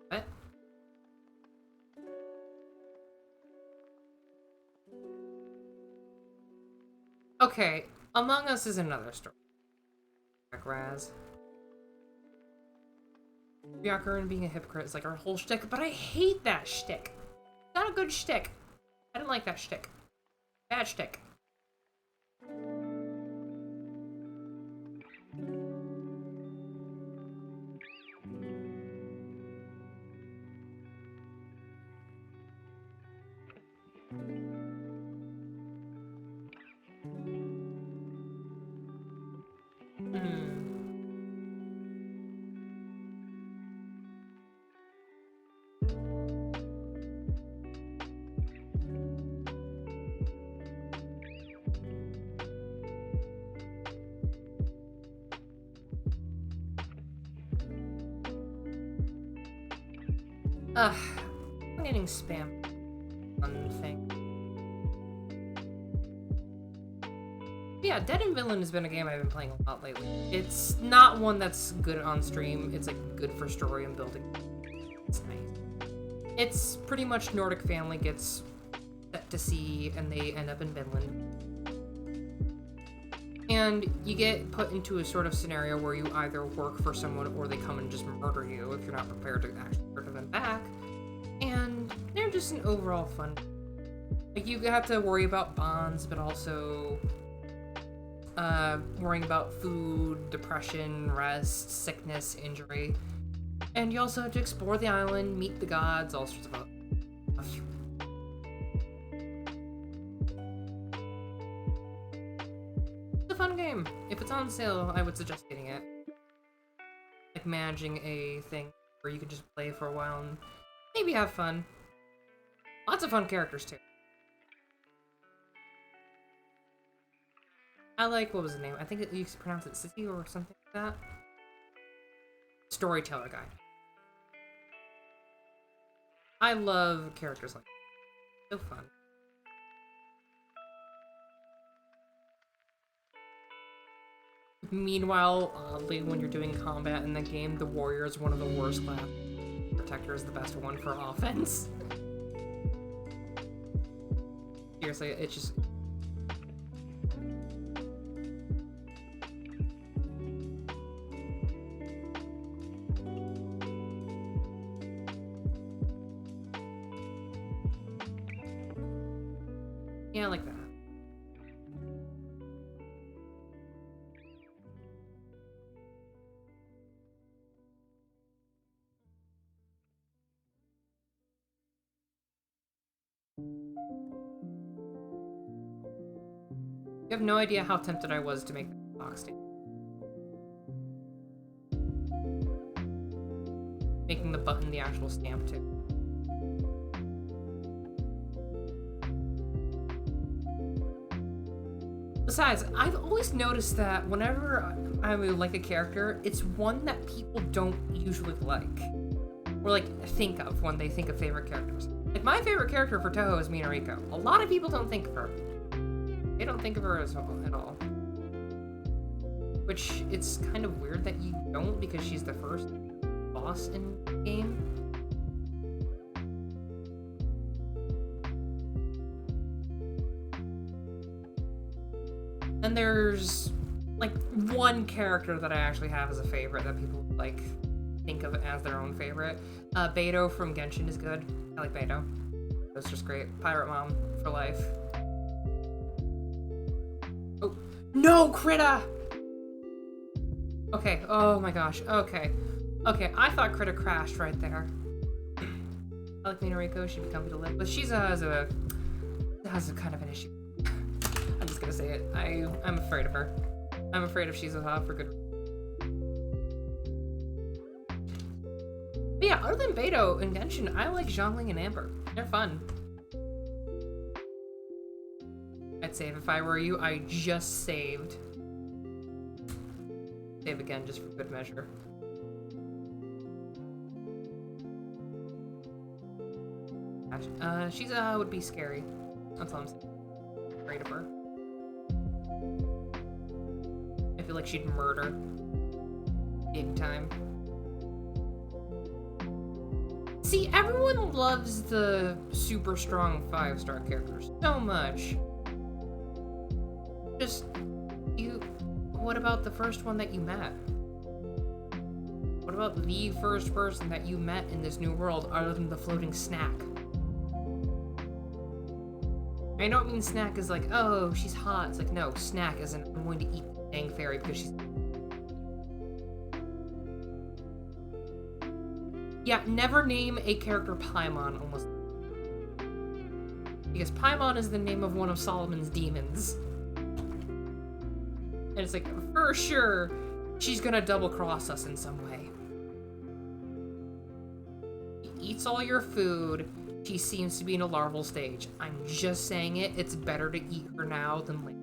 What? Okay, Among Us is another story. Raz. Byakuren being a hypocrite is like our whole shtick, but I hate that shtick. It's not a good shtick. I didn't like that shtick. Bad shtick. Ugh, I'm getting spam on thing. Yeah, Dead and Villain has been a game I've been playing a lot lately. It's not one that's good on stream. It's like good for story and building. It's nice. It's pretty much Nordic family gets set to sea and they end up in Vinland. And you get put into a sort of scenario where you either work for someone or they come and just murder you if you're not prepared to actually murder them back. And they're just an overall fun. Like, you have to worry about bonds, but also worrying about food, depression, rest, sickness, injury. And you also have to explore the island, meet the gods, all sorts of other stuff. Fun game. If it's on sale, I would suggest getting it. Like managing a thing where you can just play for a while and maybe have fun. Lots of fun characters too. I like, what was the name? I think you could pronounce it Sissy or something like that. Storyteller guy. I love characters like that. So fun. Meanwhile, oddly, when you're doing combat in the game, the warrior is one of the worst class. Protector is the best one for offense. Seriously, it's just... Yeah, I like that. You have no idea how tempted I was to make the box stand. making the button the actual stamp too. Besides, I've always noticed that whenever I like a character, it's one that people don't usually like. Or like think of when they think of favorite characters. Like my favorite character for Touhou is Minariko. A lot of people don't think of her. They don't think of her at all. Which, it's kind of weird that you don't, because she's the first boss in the game. And there's, like, one character that I actually have as a favorite that people, like, think of as their own favorite. Beidou from Genshin is good. I like Beidou. That's just great. Pirate Mom for life. Oh, no, Krita! Okay, oh my gosh, okay. Okay, I thought Krita crashed right there. I like Minariko, she'd be comfy to live, but she's has a kind of an issue. I'm just gonna say it. I'm afraid of her. I'm afraid of Shizuha for good. But yeah, other than Beidou and Genshin, I like Zhongling and Amber. They're fun. I'd save if I were you. I just saved. Save again just for good measure. Shizuha would be scary. That's all I'm saying. I'm afraid of her. I feel like she'd murder. Big time. See, everyone loves the super strong 5-star characters so much. Just, what about the first one that you met? What about the first person that you met in this new world other than the floating snack? I don't mean snack is like, oh, she's hot. It's like, no, snack isn't, I'm going to eat the dang fairy because she's... Yeah, never name a character Paimon almost. Because Paimon is the name of one of Solomon's demons. And it's like, for sure, she's gonna double-cross us in some way. She eats all your food. She seems to be in a larval stage. I'm just saying it. It's better to eat her now than later.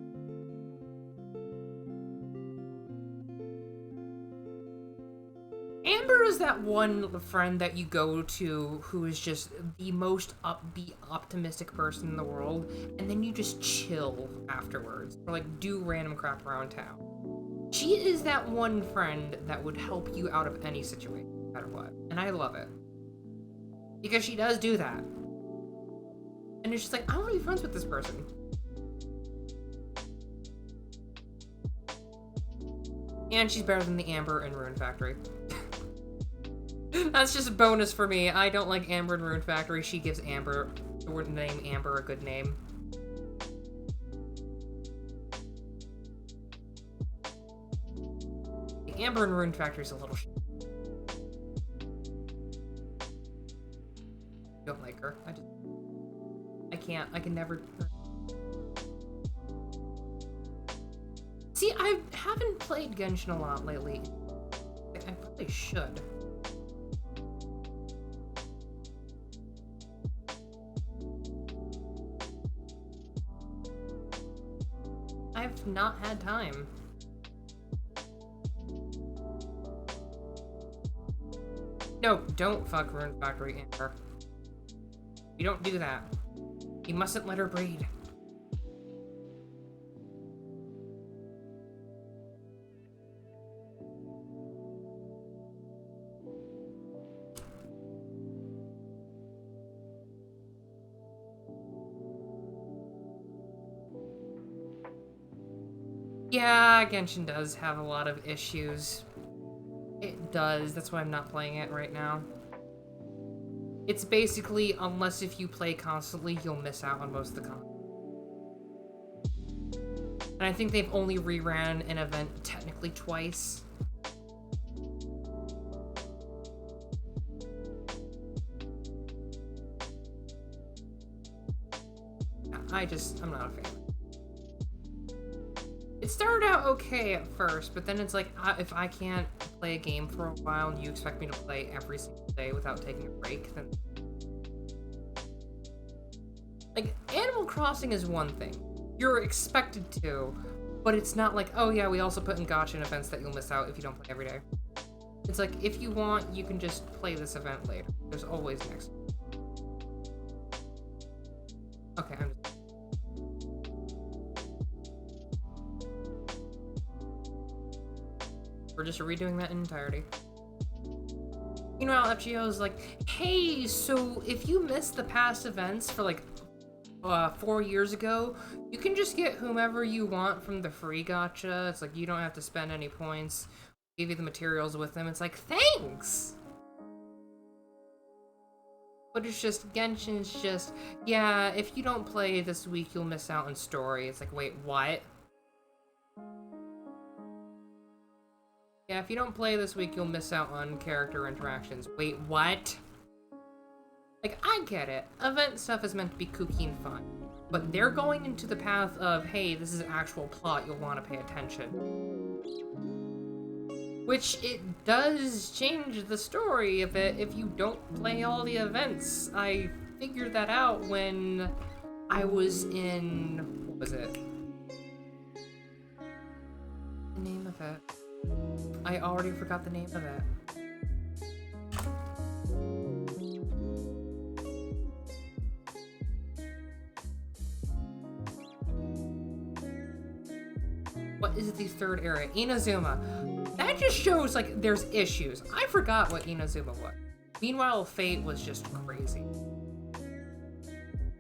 Amber is that one friend that you go to who is just the most upbeat, optimistic person in the world, and then you just chill afterwards, or like do random crap around town. She is that one friend that would help you out of any situation, no matter what, and I love it. Because she does do that. And it's just like, I want to be friends with this person. And she's better than the Amber in Rune Factory. That's just a bonus for me. I don't like Amber in Rune Factory. She gives Amber, the name Amber, a good name. The Amber in Rune Factory is a little shit. I don't like her. I can never... See, I haven't played Genshin a lot lately. I probably should. I've not had time. No, don't fuck Rune Factory, Amber. You don't do that. You mustn't let her breed. Yeah, Genshin does have a lot of issues. It does. That's why I'm not playing it right now. It's basically, unless if you play constantly, you'll miss out on most of the content. And I think they've only reran an event technically twice. I'm not a fan. It started out okay at first, but then it's like, if I can't play a game for a while and you expect me to play every single day without taking a break, then... Like, Animal Crossing is one thing. You're expected to, but it's not like, oh yeah, we also put in gacha events that you'll miss out if you don't play every day. It's like, if you want, you can just play this event later. There's always next. Okay, I'm just... We're just redoing that in entirety. Meanwhile, FGO's like, hey, so if you missed the past events for like 4 years ago, you can just get whomever you want from the free gacha. It's like, you don't have to spend any points. Give you the materials with them. It's like, thanks! But it's just, Genshin's just, yeah, if you don't play this week, you'll miss out on story. It's like, wait, what? Yeah, if you don't play this week, you'll miss out on character interactions. Wait, what? Like, I get it. Event stuff is meant to be kooky and fun. But they're going into the path of, hey, this is actual plot, you'll want to pay attention. Which, it does change the story a bit if you don't play all the events. I figured that out when I was in... what was it? The name of it. I already forgot the name of it. What is the third area? Inazuma. That just shows, like, there's issues. I forgot what Inazuma was. Meanwhile, Fate was just crazy.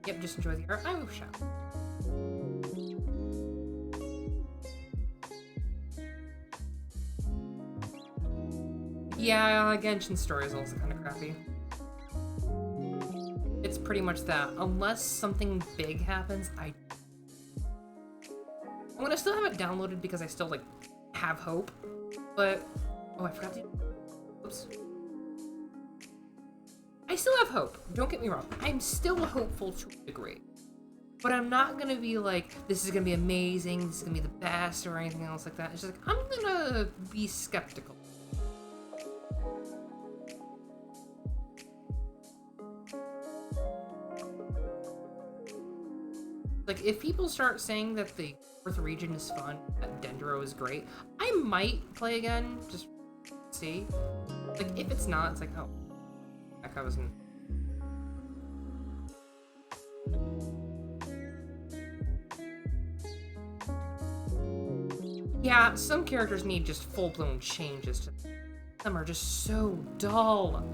Yep, just enjoy the art. I will shout. Yeah, Genshin's story is also kind of crappy. It's pretty much that. Unless something big happens, I'm gonna still have it downloaded because I still, like, have hope. But... oh, I forgot to... oops. I still have hope. Don't get me wrong. I'm still hopeful to a degree. But I'm not gonna be like, this is gonna be amazing, this is gonna be the best, or anything else like that. It's just like, I'm gonna be skeptical. Like, if people start saying that the 4th region is fun, that Dendro is great, I might play again, just see. Like, if it's not, it's like, oh, heck, I wasn't... Yeah, some characters need just full-blown changes to them. Some are just so dull.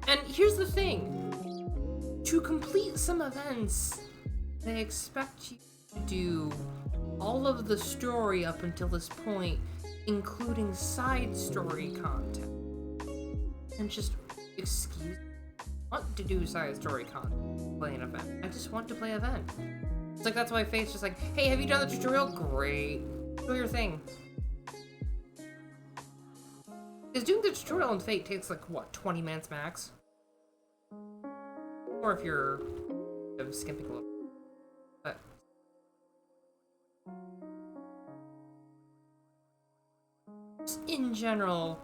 And here's the thing. To complete some events, they expect you to do all of the story up until this point, including side story content. And just, excuse me, I want to do side story content, play an event. I just want to play an event. It's like, that's why Fate's just like, hey, have you done the tutorial? Great. Do your thing. Because doing the tutorial in Fate takes like, what, 20 minutes max? Or if you're skimping a little. But just in general,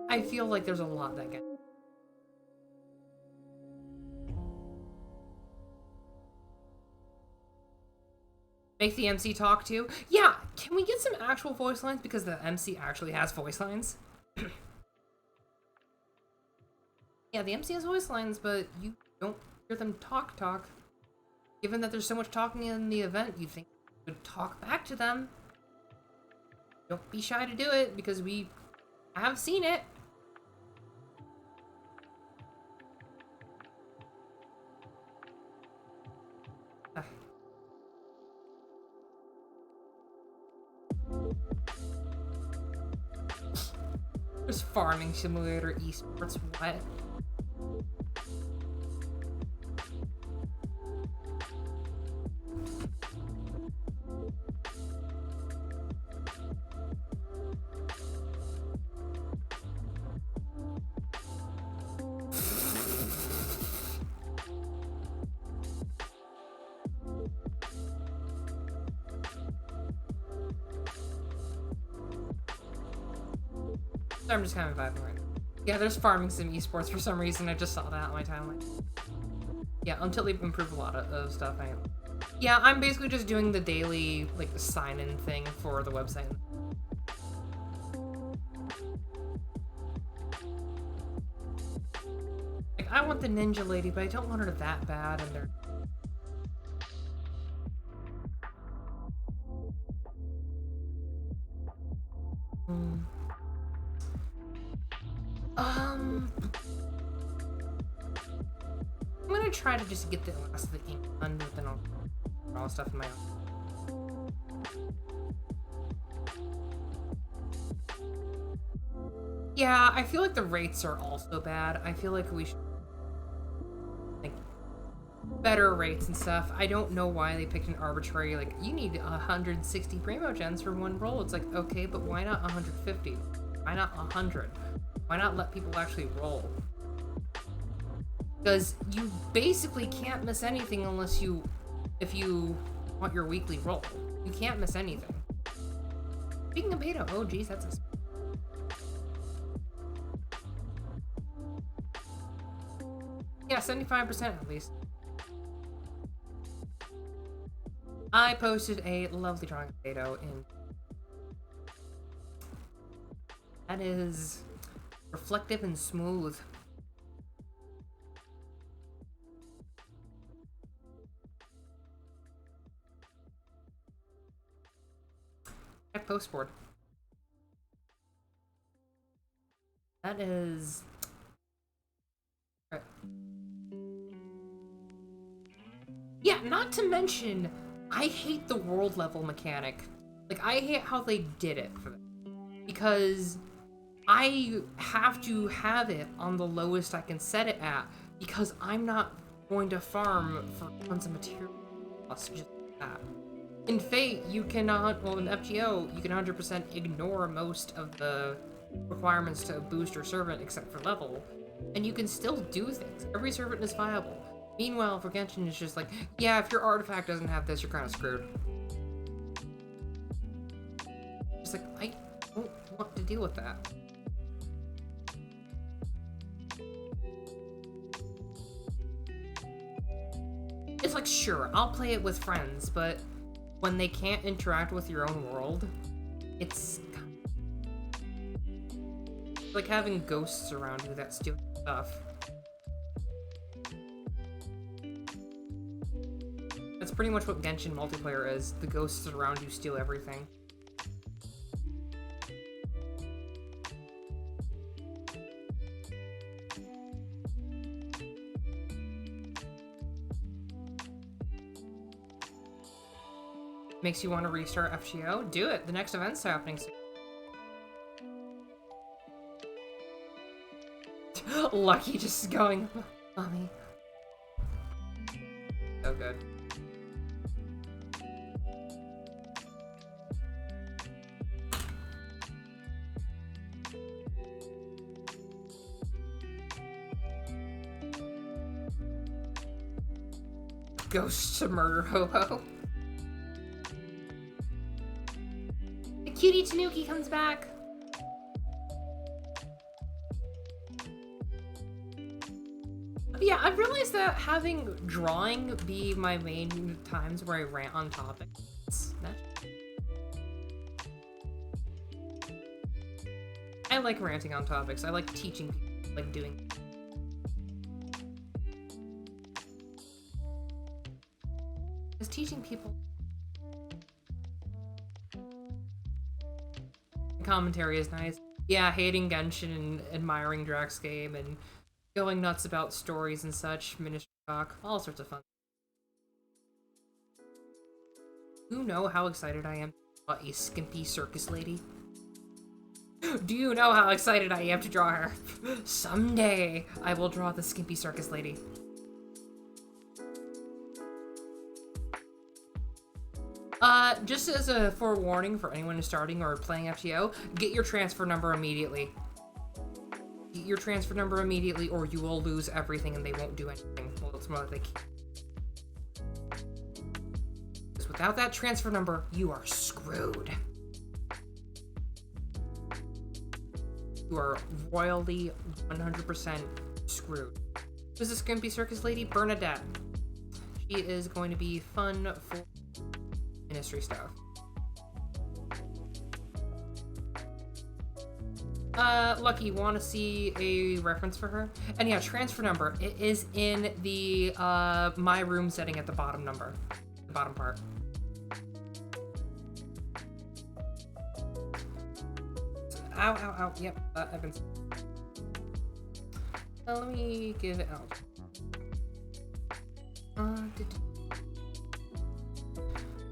I feel like there's a lot that gets. Make the MC talk too? Yeah, can we get some actual voice lines? Because the MC actually has voice lines. Yeah, the MC has voice lines, but you don't hear them talk. Given that there's so much talking in the event, you'd think you would talk back to them. Don't be shy to do it, because we have seen it. There's Farming Simulator esports, what? I'm just kind of vibing right now. Yeah, there's farming sim esports for some reason. I just saw that on my timeline. Yeah, until they improve a lot of stuff. Yeah, I'm basically just doing the daily, like, sign-in thing for the website. Like, I want the ninja lady, but I don't want her that bad, and they're... I'm gonna try to just get the last of the game done, but then I'll draw stuff in my own. Yeah, I feel like the rates are also bad. I feel like we should... like, better rates and stuff. I don't know why they picked an arbitrary, like, you need 160 Primo Gens for one roll. It's like, okay, but why not 150? Why not 100? Why not let people actually roll? Because you basically can't miss anything unless if you want your weekly roll. You can't miss anything. Speaking of beta, oh geez, that's a... yeah, 75% at least. I posted a lovely drawing of Beto in... that is reflective and smooth. At postboard. That is... yeah, not to mention, I hate the world level mechanic. Like, I hate how they did it for them. Because I have to have it on the lowest I can set it at, because I'm not going to farm for tons of material costs just like that. In Fate, you cannot, well in FGO, you can 100% ignore most of the requirements to boost your servant except for level, and you can still do things. Every servant is viable. Meanwhile, for Genshin, it's just like, yeah, if your artifact doesn't have this, you're kind of screwed. Just like, I don't want to deal with that. It's like, sure, I'll play it with friends, but when they can't interact with your own world, it's like having ghosts around you that steal stuff. That's pretty much what Genshin multiplayer is. The ghosts around you steal everything. Makes you want to restart FGO? Do it! The next event's happening soon. Lucky just going, mommy. So good. Ghost to murder Ho-Ho. The cutie Tanuki comes back. Yeah, I've realized that having drawing be my main times where I rant on topics. I like ranting on topics. I like teaching people, like doing. Because teaching people. Commentary is nice. Yeah, hating Genshin and admiring Drax game and going nuts about stories and such, ministry talk, all sorts of fun. You know how excited I am about a skimpy circus lady? Do you know how excited I am to draw her? Someday, I will draw the skimpy circus lady. Just as a forewarning for anyone who's starting or playing FGO, get your transfer number immediately. Get your transfer number immediately or you will lose everything and they won't do anything. Well, it's more like they can't. Because without that transfer number, you are screwed. you are royally 100% screwed. Who's this Skimpy Circus lady? Bernadette. She is going to be fun for ministry stuff. Lucky, want to see a reference for her? And yeah, transfer number. It is in the, my room setting at the bottom number. The bottom part. Ow, ow, ow. Yep, I've been... let me give it out.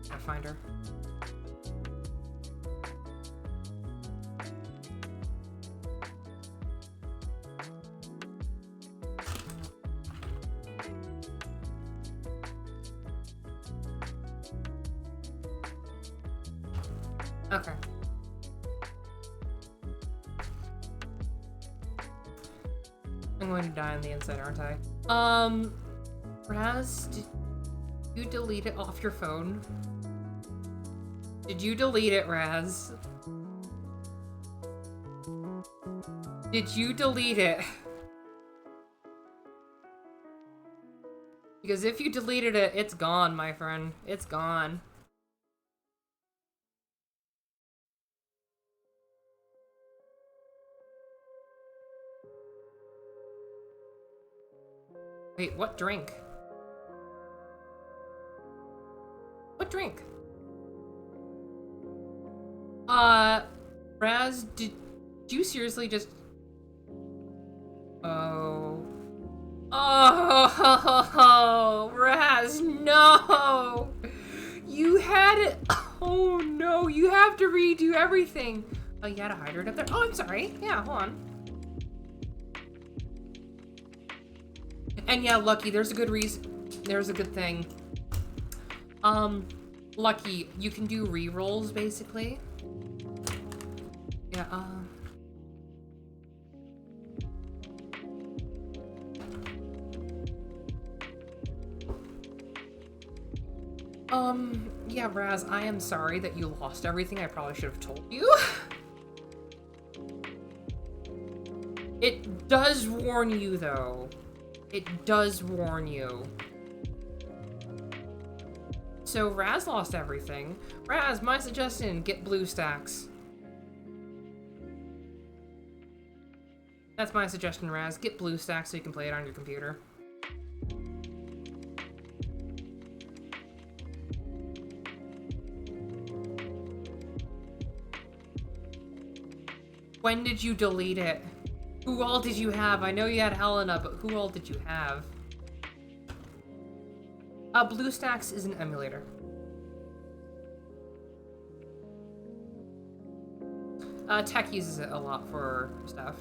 Gotta find her. Okay. I'm going to die on the inside, aren't I? Raz, did you delete it off your phone? Did you delete it, Raz? Did you delete it? Because if you deleted it, it's gone, my friend. It's gone. Wait, what drink? What drink? Raz, did you seriously just... Oh. Oh, Raz, no! You had it... Oh, no, you have to redo everything. Oh, you had to hydrate up there? Oh, I'm sorry. Yeah, hold on. And yeah, Lucky, there's a good reason. There's a good thing. Lucky, you can do rerolls, basically. Yeah, yeah, Raz, I am sorry that you lost everything. I probably should have told you. It does warn you, though. It does warn you. So Raz lost everything. Raz, my suggestion, get BlueStacks. That's my suggestion, Raz. Get BlueStacks so you can play it on your computer. When did you delete it? Who all did you have? I know you had Helena, but who all did you have? BlueStacks is an emulator. Tech uses it a lot for stuff.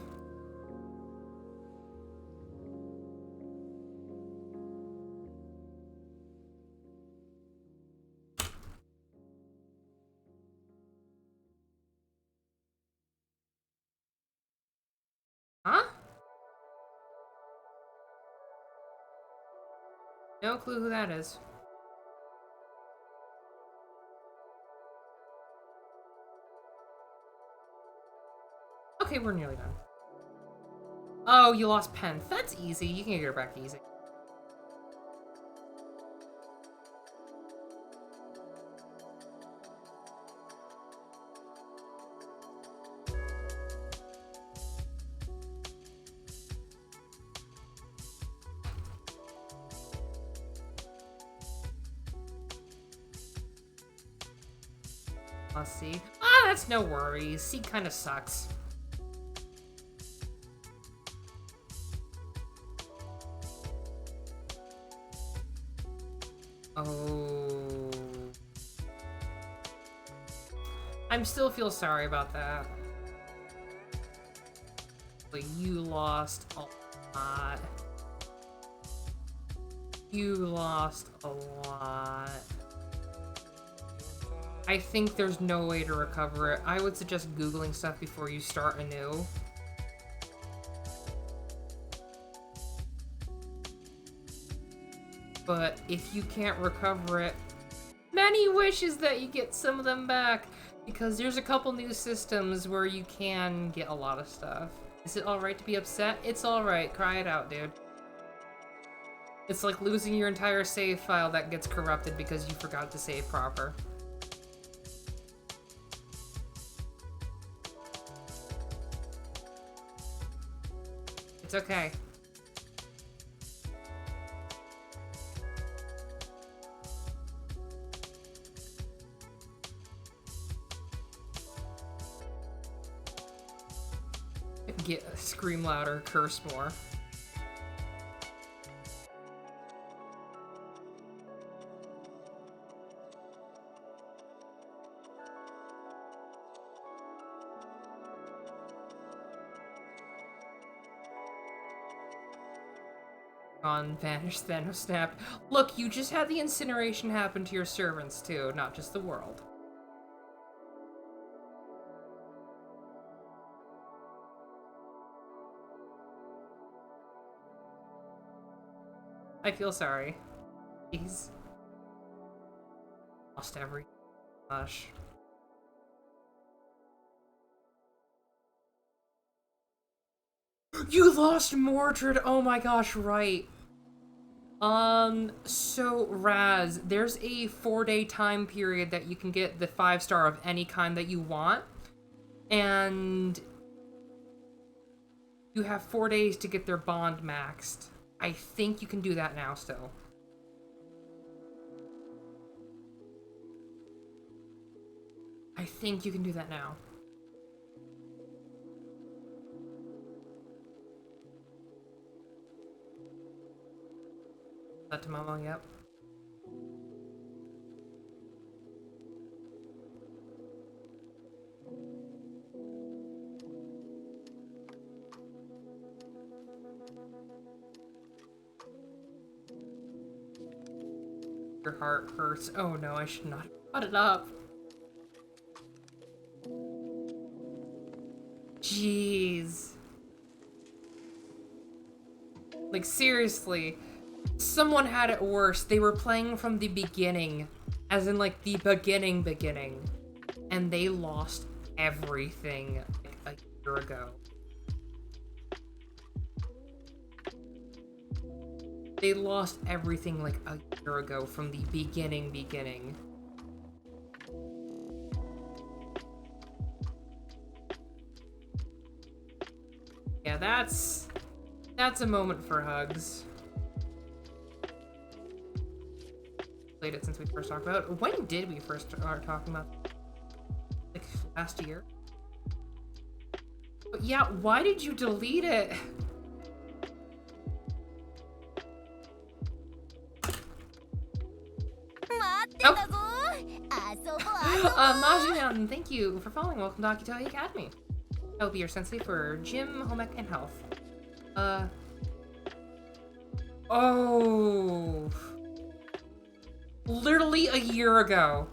Huh? No clue who that is. Okay, we're nearly done. Oh, you lost pen. That's easy. You can get her back easy. Let's see. Ah, that's no worries. C kind of sucks. Oh. I still feel sorry about that. But you lost a lot. You lost a lot. I think there's no way to recover it. I would suggest Googling stuff before you start anew. But if you can't recover it, many wishes that you get some of them back. Because there's a couple new systems where you can get a lot of stuff. Is it alright to be upset? It's alright. Cry it out, dude. It's like losing your entire save file that gets corrupted because you forgot to save proper. It's okay. Scream louder, curse more. On vanished Thanos snapped. Look, you just had the incineration happen to your servants too, not just the world. I feel sorry. Jeez. Lost every... Gosh. You lost Mordred! Oh my gosh, right. So, Raz, there's a 4-day time period that you can get the 5-star of any kind that you want. And... you have 4 days to get their bond maxed. I think you can do that now still. I think you can do that now. That to Momo, yep. Your heart hurts. Oh no, I should not have brought it up. Jeez. Like, seriously. Someone had it worse. They were playing from the beginning. As in, like, the beginning. And they lost everything, like, a year ago. They lost everything, like, a year ago from the beginning. Yeah, that's a moment for hugs. Played it since we first talked about it. When did we first start talking about it? Like, last year? But yeah, why did you delete it? Majian, thank you for following. Welcome to Akitoy Academy. I will be your sensei for gym, home ec, and health. Oh. Literally a year ago.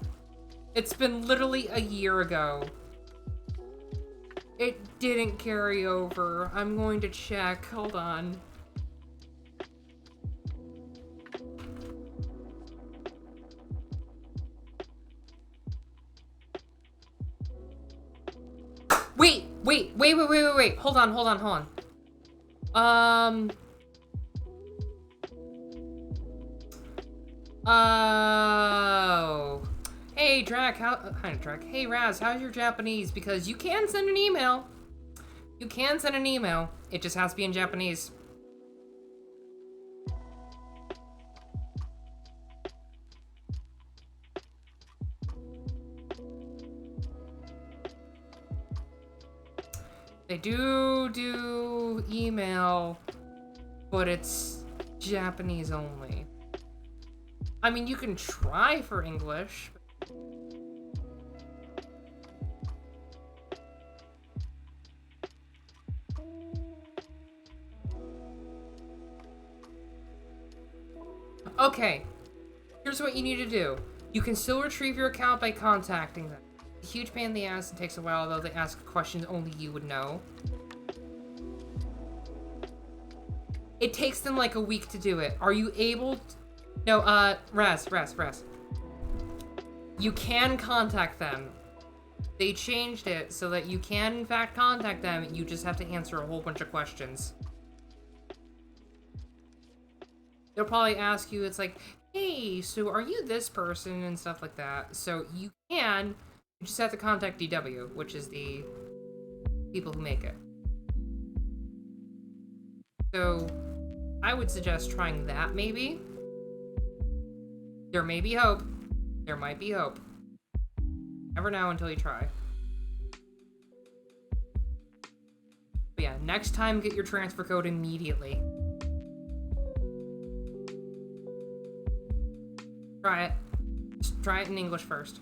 It's been literally a year ago. It didn't carry over. I'm going to check. Hold on. Wait. Hold on. Oh. Hey, Drac, hi, Drac. Hey, Raz, how's your Japanese? Because you can send an email. It just has to be in Japanese. They do email, but it's Japanese only. I mean, you can try for English. Okay, here's what you need to do. You can still retrieve your account by contacting them. It's a huge pain in the ass and takes a while, though. They ask questions only you would know. It takes them like a week to do it. Are you able to... No, Raz. You can contact them. They changed it so that you can, in fact, contact them. You just have to answer a whole bunch of questions. They'll probably ask you, it's like, hey, so are you this person? And stuff like that. So you just have to contact DW, which is the people who make it. So I would suggest trying that, maybe. There may be hope. There might be hope. Never know until you try. But yeah, next time, get your transfer code immediately. Try it. Just try it in English first.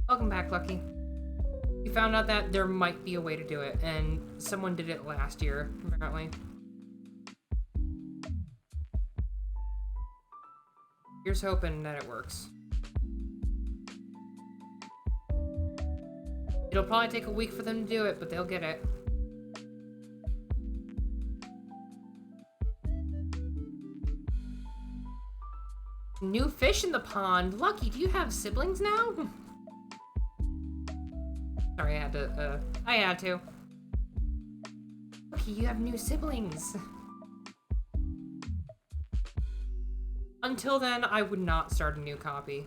Welcome back, Lucky. We found out that there might be a way to do it, and someone did it last year, apparently. Here's hoping that it works. It'll probably take a week for them to do it, but they'll get it. New fish in the pond. Lucky, do you have siblings now? Sorry, I had to. Lucky, you have new siblings. Until then, I would not start a new copy.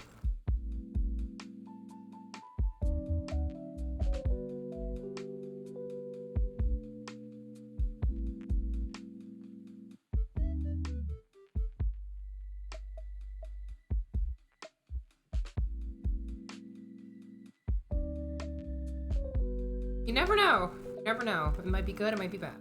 You never know. You never know. It might be good, it might be bad.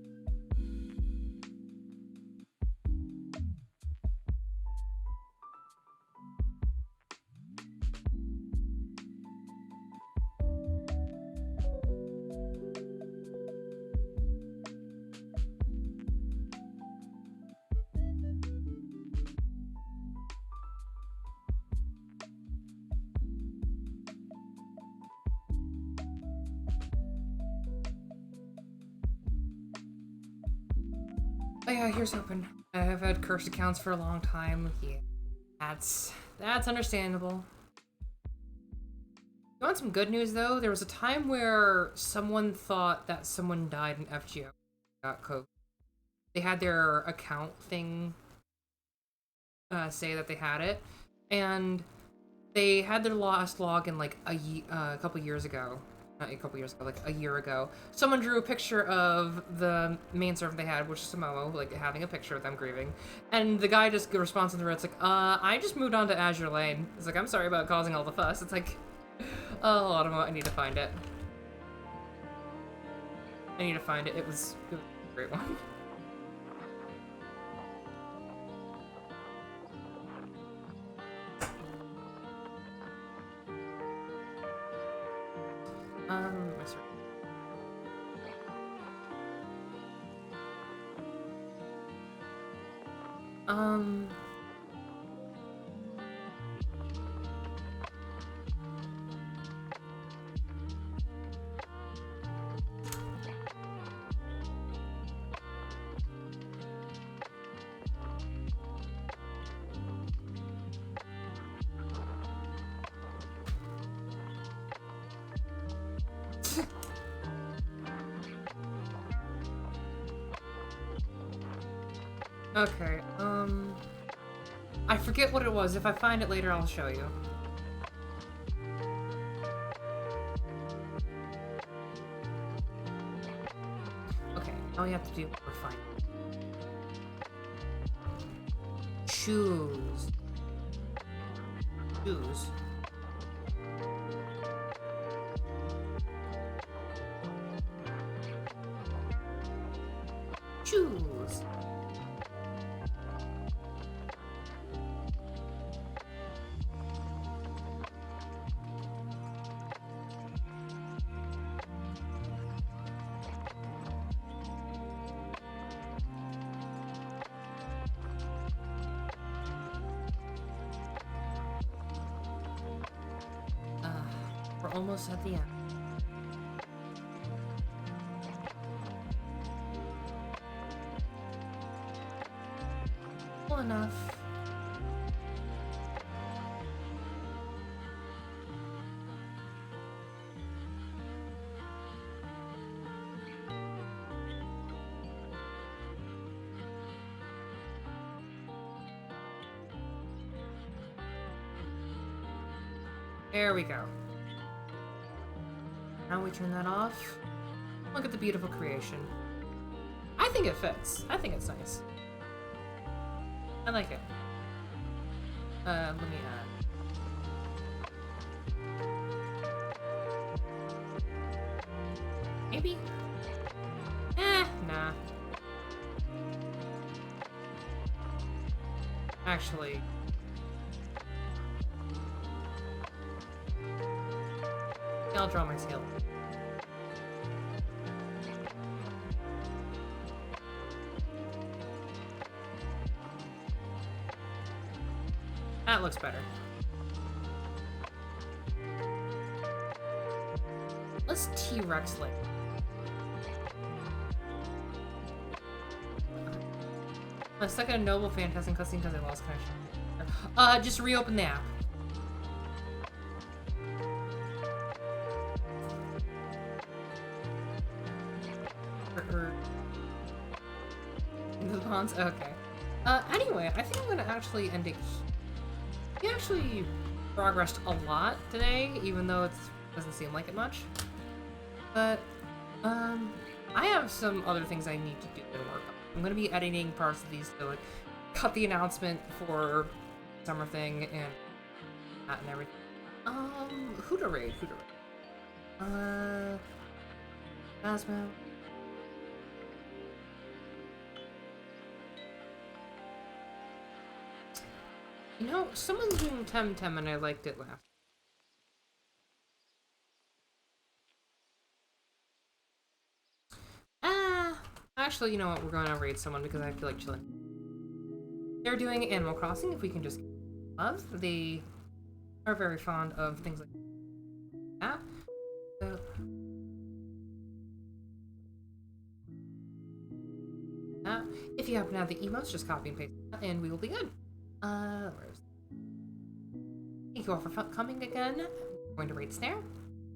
Oh yeah, here's hoping. I've had cursed accounts for a long time. Yeah, that's understandable. You want some good news though? There was a time where someone thought that someone died in FGO got COVID. They had their account thing say that they had it, and they had their last login like a couple years ago. Not a couple years ago, like a year ago. Someone drew a picture of the main server they had, which is Momo, like having a picture of them grieving. And the guy just responds in the it's like, I just moved on to Azure Lane. It's like, I'm sorry about causing all the fuss. It's like, oh, I don't know, I need to find it. I need to find it. It was a great one. My server. Okay, I forget what it was. If I find it later, I'll show you. Okay, all you have to do is find it. Choose. Choose. Choose. We're almost at the end. Well, There we go. Now we turn that off. Look at the beautiful creation. I think it fits. I think it's nice. I like it. Let me maybe? Nah. Actually. I'll draw my tail. That looks better. Let's T-Rex like. I'm stuck in a noble phantasm cutscene because I lost connection. Just reopen the app. The ponds? Okay. Anyway, I think I'm gonna actually end it. We actually progressed a lot today, even though it doesn't seem like it much. But, I have some other things I need to do and work on. I'm gonna be editing parts of these to, like, cut the announcement for summer thing and that and everything. Who to raid? Phasmo. You know, someone's doing Temtem and I liked it last. Actually, you know what? We're going to raid someone because I feel like chilling. They're doing Animal Crossing, if we can just love. They are very fond of things like that. So... if you happen to have the emotes, just copy and paste that, and we will be good. Thank you all for coming again. We're going to raid Snare.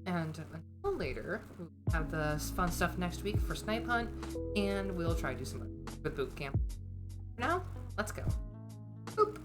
And until later, we'll have the fun stuff next week for Snipe Hunt, and we'll try to do some with Boot Camp. For now, let's go. Boop!